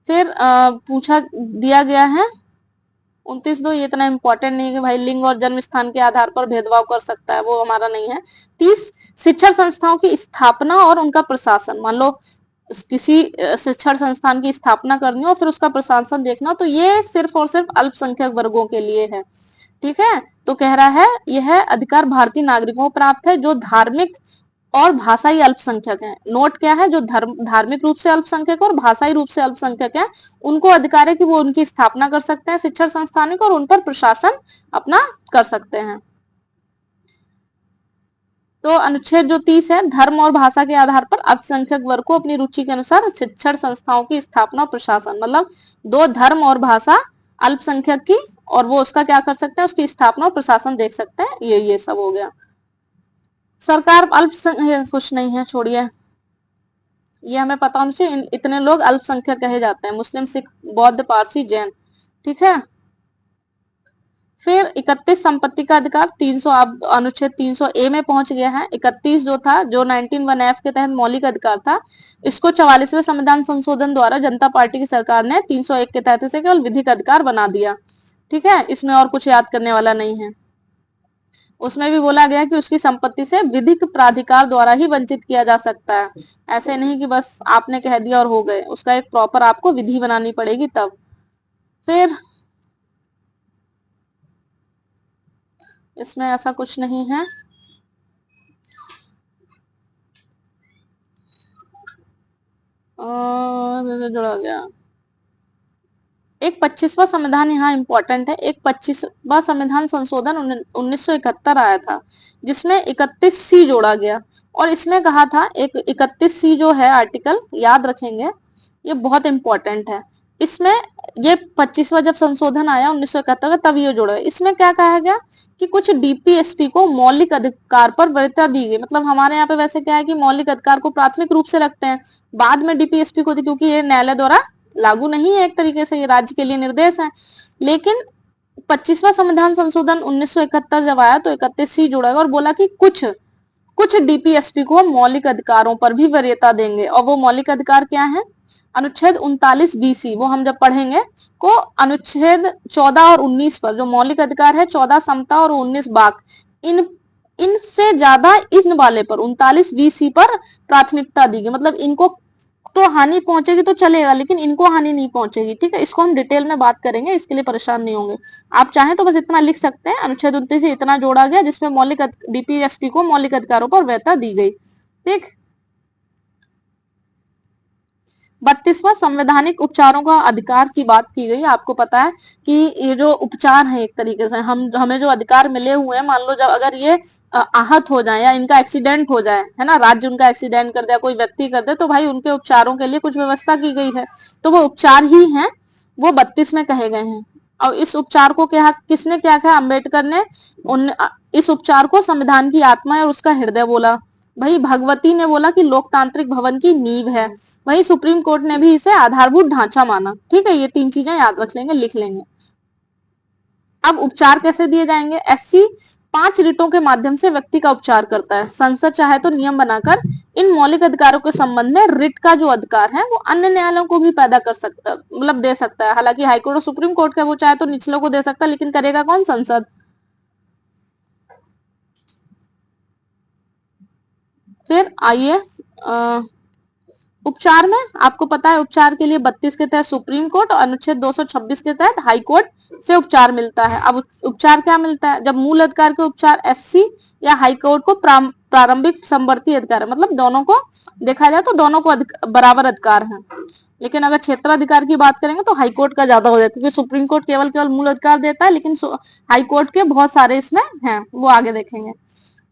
[SPEAKER 1] फिर पूछा दिया गया है 29(2), ये इतना इंपॉर्टेंट नहीं है कि भाई लिंग और जन्म स्थान के आधार पर भेदभाव कर सकता है, वो हमारा नहीं है। 30, शिक्षण संस्थाओं की स्थापना और उनका प्रशासन। मान लो किसी शिक्षण संस्थान की स्थापना करनी हो फिर उसका प्रशासन देखना, तो ये सिर्फ और सिर्फ अल्पसंख्यक वर्गों के लिए है। ठीक है, तो कह रहा है यह अधिकार भारतीय नागरिकों को प्राप्त है जो धार्मिक और भाषाई अल्पसंख्यक हैं। नोट क्या है, जो धार्मिक रूप से अल्पसंख्यक और भाषाई रूप से अल्पसंख्यक हैं, उनको अधिकार है कि वो उनकी स्थापना कर सकते हैं शिक्षण संस्थान को और उन पर प्रशासन अपना कर सकते हैं। तो अनुच्छेद जो 30 है, धर्म और भाषा के आधार पर अल्पसंख्यक वर्ग को अपनी रुचि के अनुसार शिक्षण संस्थाओं की स्थापना और प्रशासन, मतलब दो धर्म और भाषा अल्पसंख्यक की, और वो उसका क्या कर सकते हैं, उसकी स्थापना और प्रशासन देख सकते हैं। ये सब हो गया। सरकार अल्पसंख्यक कुछ नहीं है, छोड़िए, ये हमें पता होना चाहिए। इतने लोग अल्पसंख्यक कहे जाते हैं, मुस्लिम, सिख, बौद्ध, पारसी, जैन। ठीक है, फिर 31 संपत्ति का अधिकार 300, अब अनुच्छेद 300A में पहुंच गया है। 31 जो था, जो 19(1)(f) के तहत मौलिक अधिकार था, इसको 44वें संविधान संशोधन द्वारा जनता पार्टी की सरकार ने 301 के तहत इसे केवल विधिक अधिकार बना दिया। ठीक है, इसमें और कुछ याद करने वाला नहीं है। उसमें भी बोला गया कि उसकी संपत्ति से विधिक प्राधिकार द्वारा ही वंचित किया जा सकता है। ऐसे नहीं कि बस आपने कह दिया और हो गए, उसका एक प्रॉपर आपको विधि बनानी पड़ेगी तब। फिर इसमें ऐसा कुछ नहीं है। जुड़ा गया एक 25वां संविधान यहाँ इंपॉर्टेंट है। एक 25वां संविधान संशोधन 1971 आया था, जिसमें 31C जोड़ा गया। और इसमें कहा था, एक 31C जो है आर्टिकल, याद रखेंगे, ये बहुत इंपॉर्टेंट है। इसमें ये 25वां जब संशोधन आया 1971 का, तब ये जोड़ा। इसमें क्या कहा गया कि कुछ डीपीएसपी को मौलिक अधिकार पर वरीयता दी गई। मतलब हमारे यहाँ पे वैसे क्या है कि मौलिक अधिकार को प्राथमिक रूप से रखते हैं, बाद में डीपीएसपी को, क्योंकि ये न्यायालय द्वारा लागू नहीं है, एक तरीके से ये राज्य के लिए निर्देश है। लेकिन 25वां संविधान संशोधन 1971 जब आया तो 31C जोड़ा और बोला कि कुछ डीपीएसपी को मौलिक अधिकारों पर भी वरीयता देंगे। और वो मौलिक अधिकार क्या है? अनुच्छेद 39BC, वो हम जब पढ़ेंगे, को अनुच्छेद 14 और 19 पर जो मौलिक अधिकार है, 14 समता और 19 बाक, इनसे ज्यादा इन वाले पर 39BC पर प्राथमिकता दी गई। मतलब इनको तो हानि पहुंचेगी तो चलेगा, लेकिन इनको हानि नहीं पहुंचेगी। ठीक है, इसको हम डिटेल में बात करेंगे, इसके लिए परेशान नहीं होंगे। आप चाहें तो बस इतना लिख सकते हैं, अनुच्छेद 29 से इतना जोड़ा गया जिसमें मौलिक डीपीएसपी को मौलिक अधिकारों पर वैधता दी गई। ठीक। 32वां संवैधानिक उपचारों का अधिकार की बात की गई। आपको पता है कि ये जो उपचार है, एक तरीके से हमें जो अधिकार मिले हुए हैं, मान लो जब अगर ये आहत हो जाए या इनका एक्सीडेंट हो जाए, है ना, राज्य उनका एक्सीडेंट कर दे, कोई व्यक्ति कर दे, तो भाई उनके उपचारों के लिए कुछ व्यवस्था की गई है। तो वो उपचार ही हैं, वो 32 में कहे गए हैं। और इस उपचार को किसने क्या कहा? अम्बेडकर ने इस उपचार को संविधान की आत्मा और उसका हृदय बोला। भाई भगवती ने बोला कि लोकतांत्रिक भवन की नींव है। वही सुप्रीम कोर्ट ने भी इसे आधारभूत ढांचा माना। ठीक है, ये 3 चीजें याद रख लेंगे, लिख लेंगे। अब उपचार कैसे दिए जाएंगे? एससी 5 रिटों के माध्यम से व्यक्ति का उपचार करता है। संसद चाहे तो नियम बनाकर इन मौलिक अधिकारों के संबंध में रिट का जो अधिकार है वो अन्य न्यायालयों को भी पैदा कर सकता, मतलब दे सकता है। हालांकि हाईकोर्ट और सुप्रीम कोर्ट का वो चाहे तो निचलों को दे सकता है, लेकिन करेगा कौन? संसद। फिर आइए उपचार में, आपको पता है उपचार के लिए 32 के तहत सुप्रीम कोर्ट और अनुच्छेद 226 के तहत हाई कोर्ट से उपचार मिलता है। अब उपचार क्या मिलता है? जब मूल अधिकार के उपचार एससी या हाई कोर्ट को प्रारंभिक समवर्ती अधिकार है, मतलब दोनों को देखा जाए तो दोनों को बराबर अधिकार है। लेकिन अगर क्षेत्राधिकार की बात करेंगे तो हाई कोर्ट का ज्यादा हो जाता है, क्योंकि सुप्रीम कोर्ट केवल मूल अधिकार देता है, लेकिन हाई कोर्ट के बहुत सारे इसमें हैं, वो आगे देखेंगे।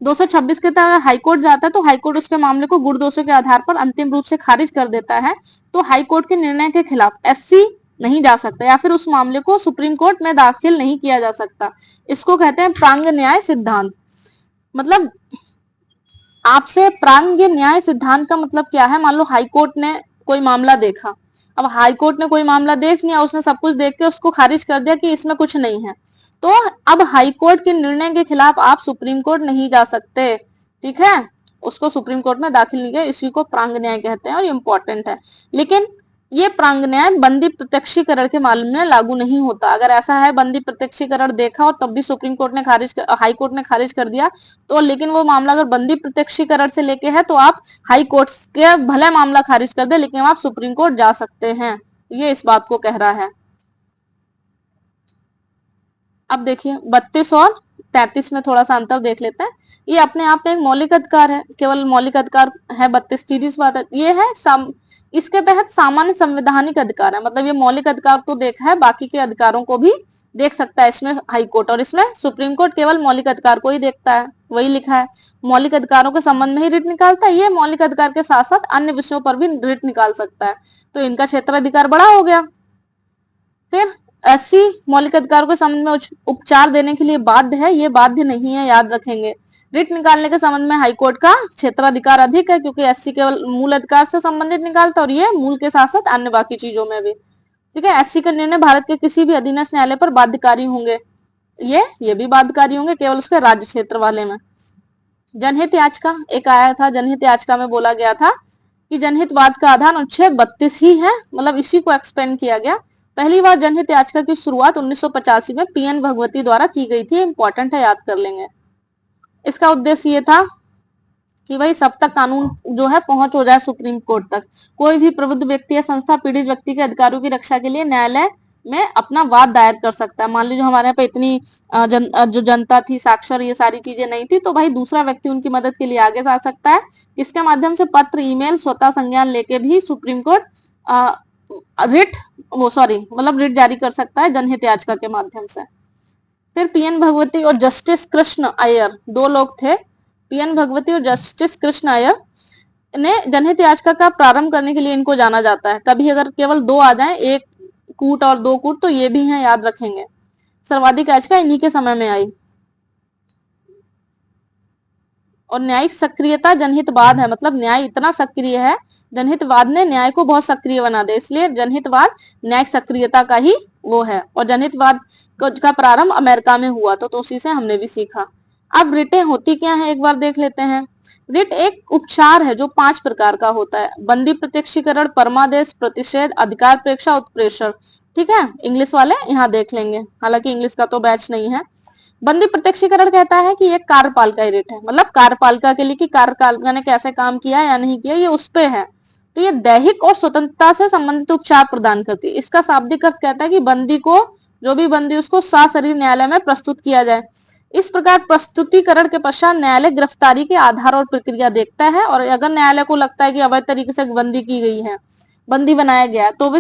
[SPEAKER 1] 226 के तहत हाईकोर्ट जाता है तो हाईकोर्ट उसके मामले को गुण दोषों के आधार पर अंतिम रूप से खारिज कर देता है। तो हाईकोर्ट के निर्णय के खिलाफ एससी नहीं जा सकता, या फिर उस मामले को सुप्रीम कोर्ट में दाखिल नहीं किया जा सकता। इसको कहते हैं प्रांग न्याय सिद्धांत। मतलब आपसे प्रांग न्याय सिद्धांत का मतलब क्या है? मान लो हाईकोर्ट ने कोई मामला देखा, अब हाईकोर्ट ने कोई मामला देख लिया, उसने सब कुछ देख के उसको खारिज कर दिया कि इसमें कुछ नहीं है, तो अब हाईकोर्ट के निर्णय के खिलाफ आप सुप्रीम कोर्ट नहीं जा सकते। ठीक है, उसको सुप्रीम कोर्ट में दाखिल नहीं किया, इसी को प्रांग न्याय कहते हैं और इंपॉर्टेंट है। लेकिन ये प्रांग न्याय बंदी प्रत्यक्षीकरण के मामले में लागू नहीं होता। अगर ऐसा है बंदी प्रत्यक्षीकरण देखा और तब भी सुप्रीम कोर्ट ने हाई कोर्ट ने खारिज कर दिया, तो लेकिन वो मामला अगर बंदी प्रत्यक्षीकरण से लेके है तो आप हाई कोर्ट के भले मामला खारिज कर दे, लेकिन आप सुप्रीम कोर्ट जा सकते हैं। ये इस बात को कह रहा है। अब देखिए 32 और 33 में थोड़ा सा अंतर देख लेते हैं। ये अपने आप में एक मौलिक अधिकार है, केवल मौलिक अधिकार है। 32 बात है, ये है इसके तहत सामान्य संवैधानिक अधिकार है। मतलब ये मौलिक अधिकार तो देखा है, बाकी के अधिकारों को भी देख सकता है इसमें हाई कोर्ट, और इसमें सुप्रीम कोर्ट केवल मौलिक अधिकार को ही देखता है। वही लिखा है, मौलिक अधिकारों के संबंध में ही रिट निकालता है। ये मौलिक अधिकार के साथ साथ अन्य विषयों पर भी रिट निकाल सकता है, तो इनका क्षेत्राधिकार बड़ा हो गया। फिर एससी मौलिक अधिकारों के संबंध में उपचार देने के लिए बाध्य है, ये बाध्य नहीं है, याद रखेंगे। रिट निकालने के संबंध में हाईकोर्ट का क्षेत्राधिकार अधिक है, क्योंकि एससी केवल मूल अधिकार से संबंधित निकालता है और ये मूल के साथ साथ अन्य बाकी चीजों में भी। ठीक है, एससी का निर्णय भारत के किसी भी अधीनस्थ न्यायालय पर बाध्यकारी होंगे, ये भी बाध्यकारी होंगे, केवल उसके राज्य क्षेत्र वाले में। जनहित याचिका एक आया था, जनहित याचिका में बोला गया था कि जनहितवाद का आधार अनुच्छेद 32 ही है, मतलब इसी को एक्सपेंड किया गया। पहली बार जनहित याचिका की शुरुआत 1985 में पीएन भगवती द्वारा की गई थी। इंपॉर्टेंट है, याद कर लेंगे। इसका उद्देश्य ये था कि भाई सब तक कानून जो है पहुंच हो जाए सुप्रीम कोर्ट तक। कोई भी प्रबुद्ध व्यक्ति या संस्था पीड़ित व्यक्ति के अधिकारों की रक्षा के लिए न्यायालय में अपना वाद दायर कर सकता है। मान लीजिए हमारे यहाँ पे इतनी जो जनता थी साक्षर, ये सारी चीजें नहीं थी, तो भाई दूसरा व्यक्ति उनकी मदद के लिए आगे आ सकता है। इसके माध्यम से पत्र, ईमेल, स्वतः संज्ञान लेके भी सुप्रीम कोर्ट रिट मतलब रिट जारी कर सकता है जनहित याचिका के माध्यम से। फिर पीएन भगवती और जस्टिस कृष्ण अय्यर, दो लोग थे, पीएन भगवती और जस्टिस कृष्ण अय्यर ने जनहित याचिका का प्रारंभ करने के लिए इनको जाना जाता है। कभी अगर केवल दो आ जाएं, एक कूट और दो कूट, तो ये भी हैं, याद रखेंगे। सर्वाधिक याचिका इन्हीं के समय में आई। और न्यायिक सक्रियता जनहितवाद है, मतलब न्याय इतना सक्रिय है, जनहितवाद ने न्याय को बहुत सक्रिय बना दे, इसलिए जनहितवाद न्यायिक सक्रियता का ही वो है। और जनहितवाद का प्रारंभ अमेरिका में हुआ, तो उसी से हमने भी सीखा। अब रिटें होती क्या है, एक बार देख लेते हैं। रिट एक उपचार है जो 5 प्रकार का होता है। बंदी प्रत्यक्षीकरण, परमादेश, प्रतिषेध, अधिकार प्रेक्षा, उत्प्रेषण। ठीक है, इंग्लिश वाले यहाँ देख लेंगे, हालांकि इंग्लिश का तो बैच नहीं है। बंदी प्रत्यक्षीकरण कहता है कि एक कार्यपालिका रिट है, मतलब कार्यपालिका के लिए कि कार्यपालिका ने कैसे काम किया या नहीं किया, ये उस पे है। तो ये दैहिक और स्वतंत्रता से संबंधित उपचार प्रदान करती है। इसका शाब्दिक अर्थ कहता है कि बंदी को, जो भी बंदी, उसको सशरीर न्यायालय में प्रस्तुत किया जाए। इस प्रकार प्रस्तुतिकरण के पश्चात न्यायालय गिरफ्तारी के आधार और प्रक्रिया देखता है, और अगर न्यायालय को लगता है कि अवैध तरीके से बंदी की गई है, बंदी बनाया गया है, तो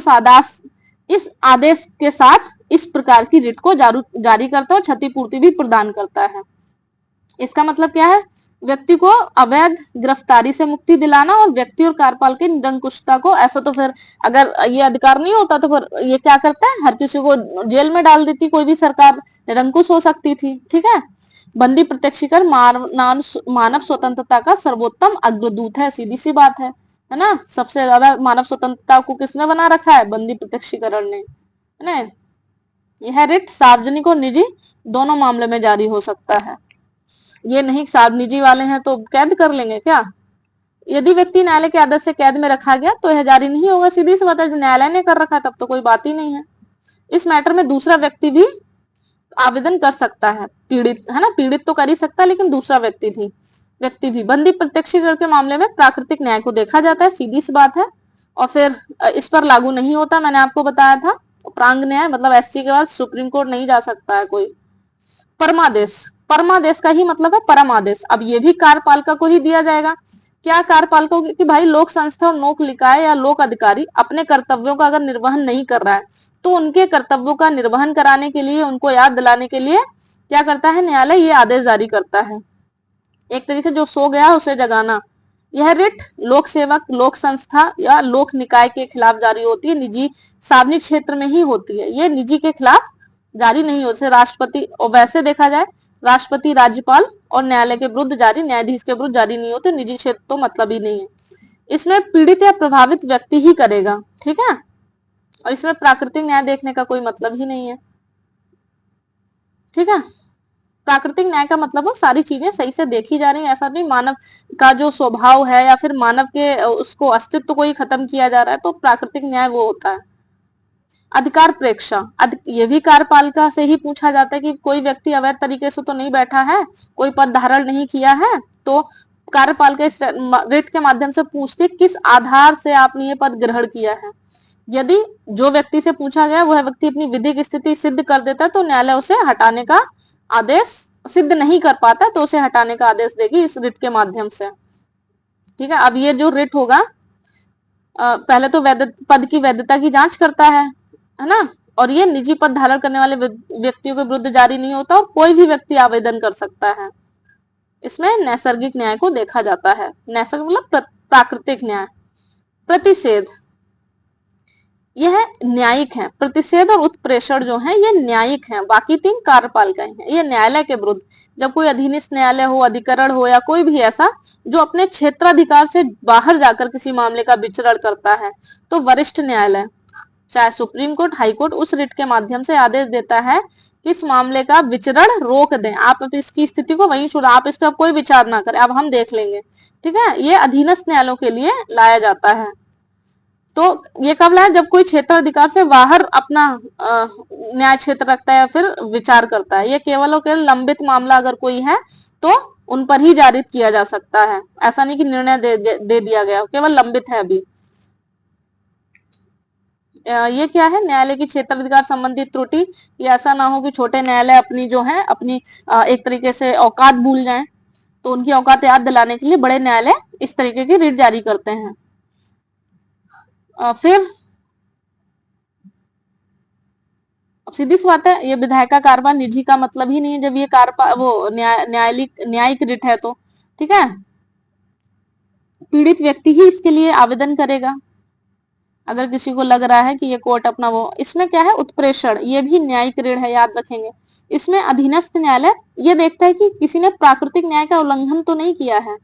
[SPEAKER 1] इस आदेश के साथ इस प्रकार की रिट को जारी करता है और क्षतिपूर्ति भी प्रदान करता है। इसका मतलब क्या है, व्यक्ति को अवैध गिरफ्तारी से मुक्ति दिलाना और व्यक्ति और कार्यपाल की निरंकुशता को। ऐसा तो फिर अगर ये अधिकार नहीं होता तो फिर ये क्या करता है, हर किसी को जेल में डाल देती, कोई भी सरकार निरंकुश हो सकती थी। ठीक है, बंदी प्रत्यक्षीकरण मानव स्वतंत्रता का सर्वोत्तम अग्रदूत है, सीधी सी बात है ना। सबसे ज्यादा मानव स्वतंत्रता को किसने बना रखा है, बंदी प्रत्यक्षीकरण ने, है ना। यह रिट सार्वजनिक और निजी दोनों मामले में जारी हो सकता है। ये नहीं निजी वाले हैं तो कैद कर लेंगे क्या। यदि व्यक्ति न्यायालय के आदेश से कैद में रखा गया तो यह जारी नहीं होगा, सीधी सी बात है। न्यायालय ने कर रखा है तब तो कोई बात ही नहीं है। इस मैटर में दूसरा व्यक्ति भी आवेदन कर सकता है, पीड़ित है ना, पीड़ित तो कर ही सकता है, लेकिन दूसरा व्यक्ति भी। बंदी प्रत्यक्षीकरण के मामले में प्राकृतिक न्याय को देखा जाता है, सीधी सी बात है, और फिर इस पर लागू नहीं होता। मैंने आपको बताया था, प्रांग न्याय मतलब एससी के बाद सुप्रीम कोर्ट नहीं जा सकता है कोई। परमादेश का ही मतलब है परम आदेश। अब ये भी कार्यपालिका को ही दिया जाएगा। क्या कार्यपालिका कि भाई लोक संस्था और लोक निकाय या लोक अधिकारी अपने कर्तव्यों का अगर निर्वहन नहीं कर रहा है, तो उनके कर्तव्यों का निर्वहन कराने के लिए, उनको याद दिलाने के लिए क्या करता है, न्यायालय ये आदेश जारी करता है। एक तरीके जो सो गया उसे जगाना। यह रिट लोक सेवक, लोक संस्था या लोक निकाय के खिलाफ जारी होती है, निजी सार्वजनिक क्षेत्र में ही होती है। ये निजी के खिलाफ जारी नहीं होती। राष्ट्रपति, और वैसे देखा जाए राष्ट्रपति, राज्यपाल और न्यायालय के विरुद्ध जारी, न्यायाधीश के विरुद्ध जारी नहीं होते। निजी क्षेत्र तो मतलब ही नहीं है। इसमें पीड़ित या प्रभावित व्यक्ति ही करेगा, ठीक है, और इसमें प्राकृतिक न्याय देखने का कोई मतलब ही नहीं है। ठीक है, प्राकृतिक न्याय का मतलब वो सारी चीजें सही से देखी जा रही है, ऐसा नहीं मानव का जो स्वभाव है या फिर मानव के उसको अस्तित्व को ही खत्म किया जा रहा है, तो प्राकृतिक न्याय वो होता है। अधिकार प्रेक्षा, ये भी कार्यपालिका से ही पूछा जाता है कि कोई व्यक्ति अवैध तरीके से तो नहीं बैठा है, कोई पद धारण नहीं किया है, तो कार्यपालिका इस रिट के माध्यम से पूछती है किस आधार से आपने ये पद ग्रहण किया है। यदि जो व्यक्ति से पूछा गया वह व्यक्ति अपनी विधिक स्थिति सिद्ध कर देता है, तो न्यायालय उसे हटाने का आदेश, सिद्ध नहीं कर पाता तो उसे हटाने का आदेश देगी इस रिट के माध्यम से। ठीक है, अब ये जो रिट होगा पहले तो पद की वैधता की जांच करता है ना, और ये निजी पद धारण करने वाले व्यक्तियों के विरुद्ध जारी नहीं होता, और कोई भी व्यक्ति आवेदन कर सकता है। इसमें नैसर्गिक न्याय को देखा जाता है। नैसर्गिक मतलब प्राकृतिक न्याय। प्रतिषेध, यह न्यायिक है। प्रतिषेध और उत्प्रेषण जो है ये न्यायिक है, बाकी 3 कार्यपालिकाएं हैं। ये न्यायालय के विरुद्ध, जब कोई अधीनस्थ न्यायालय हो, अधिकरण हो, या कोई भी ऐसा जो अपने क्षेत्राधिकार से बाहर जाकर किसी मामले का विचरण करता है, तो वरिष्ठ न्यायालय चाहे सुप्रीम कोर्ट, हाई कोर्ट उस रिट के माध्यम से आदेश देता है कि इस मामले का विचरण रोक दें, आप इसकी स्थिति को वहीं छोड़, आप इस पर कोई विचार ना करें, अब हम देख लेंगे। ठीक है, ये अधीनस्थ न्यायालयों के लिए लाया जाता है। तो ये कब लाया, जब कोई क्षेत्र अधिकार से बाहर अपना न्याय क्षेत्र रखता है या फिर विचार करता है। ये केवल और केवल लंबित मामला अगर कोई है तो उन पर ही जारी किया जा सकता है। ऐसा नहीं कि निर्णय दे दिया गया, केवल लंबित है अभी। ये क्या है, न्यायालय की क्षेत्राधिकार संबंधी त्रुटि। ये ऐसा ना हो कि छोटे न्यायालय अपनी जो है अपनी एक तरीके से औकात भूल जाएं, तो उनकी औकात याद दिलाने के लिए बड़े न्यायालय इस तरीके की रिट जारी करते हैं। फिर अब सीधी सी बात है, ये विधायक का कार्यभार निजी का मतलब ही नहीं है जब ये वो न्यायिक रिट है तो, ठीक है। पीड़ित व्यक्ति ही इसके लिए आवेदन करेगा अगर किसी को लग रहा है कि ये कोर्ट अपना वो। इसमें क्या है, उत्प्रेषण, ये भी न्यायिक ऋण है, याद रखेंगे। इसमें अधीनस्थ न्यायालय ये देखता है कि किसी ने प्राकृतिक न्याय का उल्लंघन तो नहीं किया है।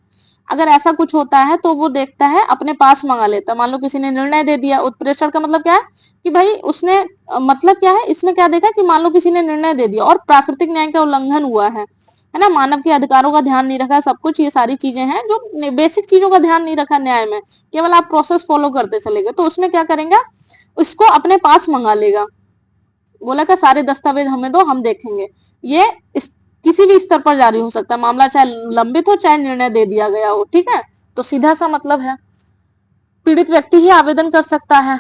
[SPEAKER 1] अगर ऐसा कुछ होता है तो वो देखता है, अपने पास मंगा लेता है। मान लो किसी ने निर्णय दे दिया, उत्प्रेषण का मतलब क्या है कि भाई उसने मतलब क्या है, इसमें क्या देखा कि मान लो किसी ने निर्णय दे दिया और प्राकृतिक न्याय का उल्लंघन हुआ है ना, मानव के अधिकारों का ध्यान नहीं रखा, सब कुछ, ये सारी चीजें हैं जो बेसिक चीजों का ध्यान नहीं रखा न्याय में, केवल आप प्रोसेस फॉलो करते चले गए, तो उसमें क्या करेंगे, उसको अपने पास मंगा लेगा। बोला कि सारे दस्तावेज हमें दो, हम देखेंगे। ये किसी भी स्तर पर जारी हो सकता है मामला, चाहे लंबित हो चाहे निर्णय दे दिया गया हो, ठीक है। तो सीधा सा मतलब है पीड़ित व्यक्ति ही आवेदन कर सकता है।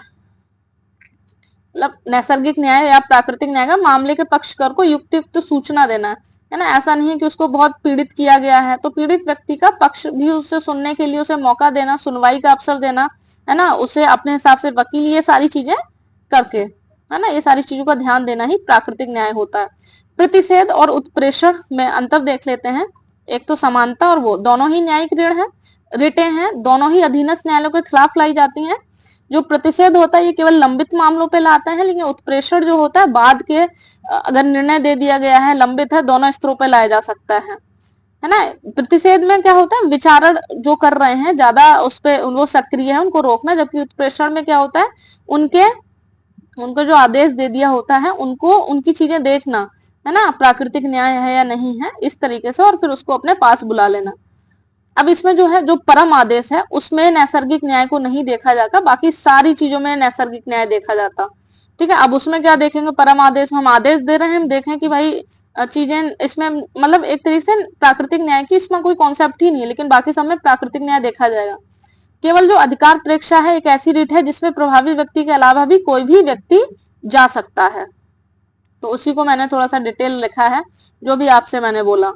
[SPEAKER 1] मतलब नैसर्गिक न्याय या प्राकृतिक न्याय का मामले के पक्षकार को युक्तियुक्त सूचना देना है ना। ऐसा नहीं है कि उसको बहुत पीड़ित किया गया है तो पीड़ित व्यक्ति का पक्ष भी उससे सुनने के लिए उसे मौका देना, सुनवाई का अवसर देना, है ना, उसे अपने हिसाब से वकील, ये सारी चीजें करके, है ना, ये सारी चीजों का ध्यान देना ही प्राकृतिक न्याय होता है। प्रतिषेध और उत्प्रेषण में अंतर देख लेते हैं। एक तो समानता और वो दोनों ही न्यायिक ऋण है, रिटें हैं, दोनों ही अधीनस्थ न्यायालयों के खिलाफ लाई जाती हैं। जो प्रतिषेध होता है ये केवल लंबित मामलों पे लाता है, लेकिन उत्प्रेषण जो होता है बाद के, अगर निर्णय दे दिया गया है, लंबित है, दोनों स्तरों पे लाया जा सकता है ना। प्रतिषेध में क्या होता है, विचारण जो कर रहे हैं ज्यादा उस पे वो सक्रिय है, उनको रोकना। जबकि उत्प्रेषण में क्या होता है, उनको जो आदेश दे दिया होता है उनको उनकी चीजें देखना, है ना, प्राकृतिक न्याय है या नहीं है, इस तरीके से, और फिर उसको अपने पास बुला लेना। अब इसमें जो है, जो परम आदेश है उसमें नैसर्गिक न्याय को नहीं देखा जाता, बाकी सारी चीजों में नैसर्गिक न्याय देखा जाता, ठीक है। अब उसमें क्या देखेंगे, परम आदेश में हम आदेश दे रहे हैं, हम देखें कि भाई चीजें इसमें मतलब एक तरीके से प्राकृतिक न्याय की इसमें कोई कॉन्सेप्ट ही नहीं है, लेकिन बाकी सब में प्राकृतिक न्याय देखा जाएगा। केवल जो अधिकार प्रेक्षा है एक ऐसी रीट है जिसमें प्रभावी व्यक्ति के अलावा भी कोई भी व्यक्ति जा सकता है। तो उसी को मैंने थोड़ा सा डिटेल लिखा है, जो भी आपसे मैंने बोला।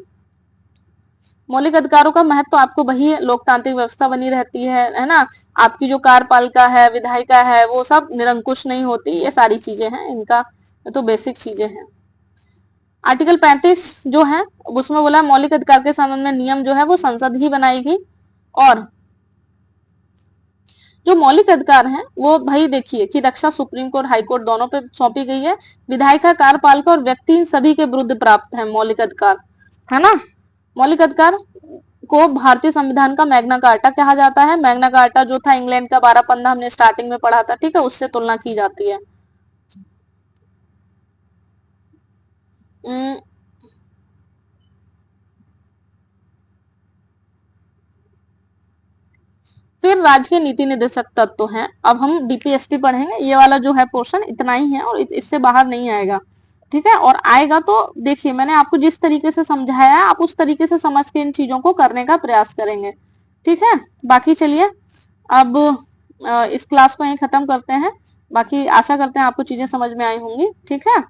[SPEAKER 1] मौलिक अधिकारों का महत्व तो आपको वही लोकतांत्रिक व्यवस्था बनी रहती है ना। आपकी जो कार्यपालिका है, विधायिका है, वो सब निरंकुश नहीं होती, ये सारी चीजें हैं, इनका तो बेसिक चीजें हैं। आर्टिकल 35 जो है उसमें बोला मौलिक अधिकार के संबंध में नियम जो है वो संसद ही बनाएगी। और जो मौलिक अधिकार हैं वो भाई देखिए कि रक्षा सुप्रीम कोर्ट, हाई कोर्ट दोनों पे सौंपी गई है। विधायिका, कार्यपालिका और व्यक्ति, इन सभी के विरुद्ध प्राप्त है मौलिक अधिकार, है ना। मौलिक अधिकार को भारतीय संविधान का मैग्ना कार्टा कहा जाता है। मैग्ना कार्टा जो था इंग्लैंड का 12 पंद्रह, हमने स्टार्टिंग में पढ़ा था, ठीक है, उससे तुलना की जाती है। फिर राज्य के नीति निर्देशक तत्व हैं। अब हम डीपीएसपी पढ़ेंगे, ये वाला जो है पोर्शन इतना ही है और इससे बाहर नहीं आएगा, ठीक है। और आएगा तो देखिए मैंने आपको जिस तरीके से समझाया है आप उस तरीके से समझ के इन चीजों को करने का प्रयास करेंगे, ठीक है। बाकी चलिए अब इस क्लास को यहीं खत्म करते हैं। बाकी आशा करते हैं आपको चीजें समझ में आई होंगी, ठीक है।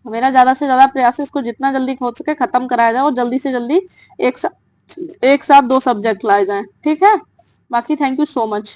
[SPEAKER 1] मेरा ज्यादा से ज्यादा प्रयास है इसको जितना जल्दी हो सके खत्म कराया जाए और जल्दी से जल्दी एक साथ 2 सब्जेक्ट लाए जाए, ठीक है। बाकी थैंक यू सो मच।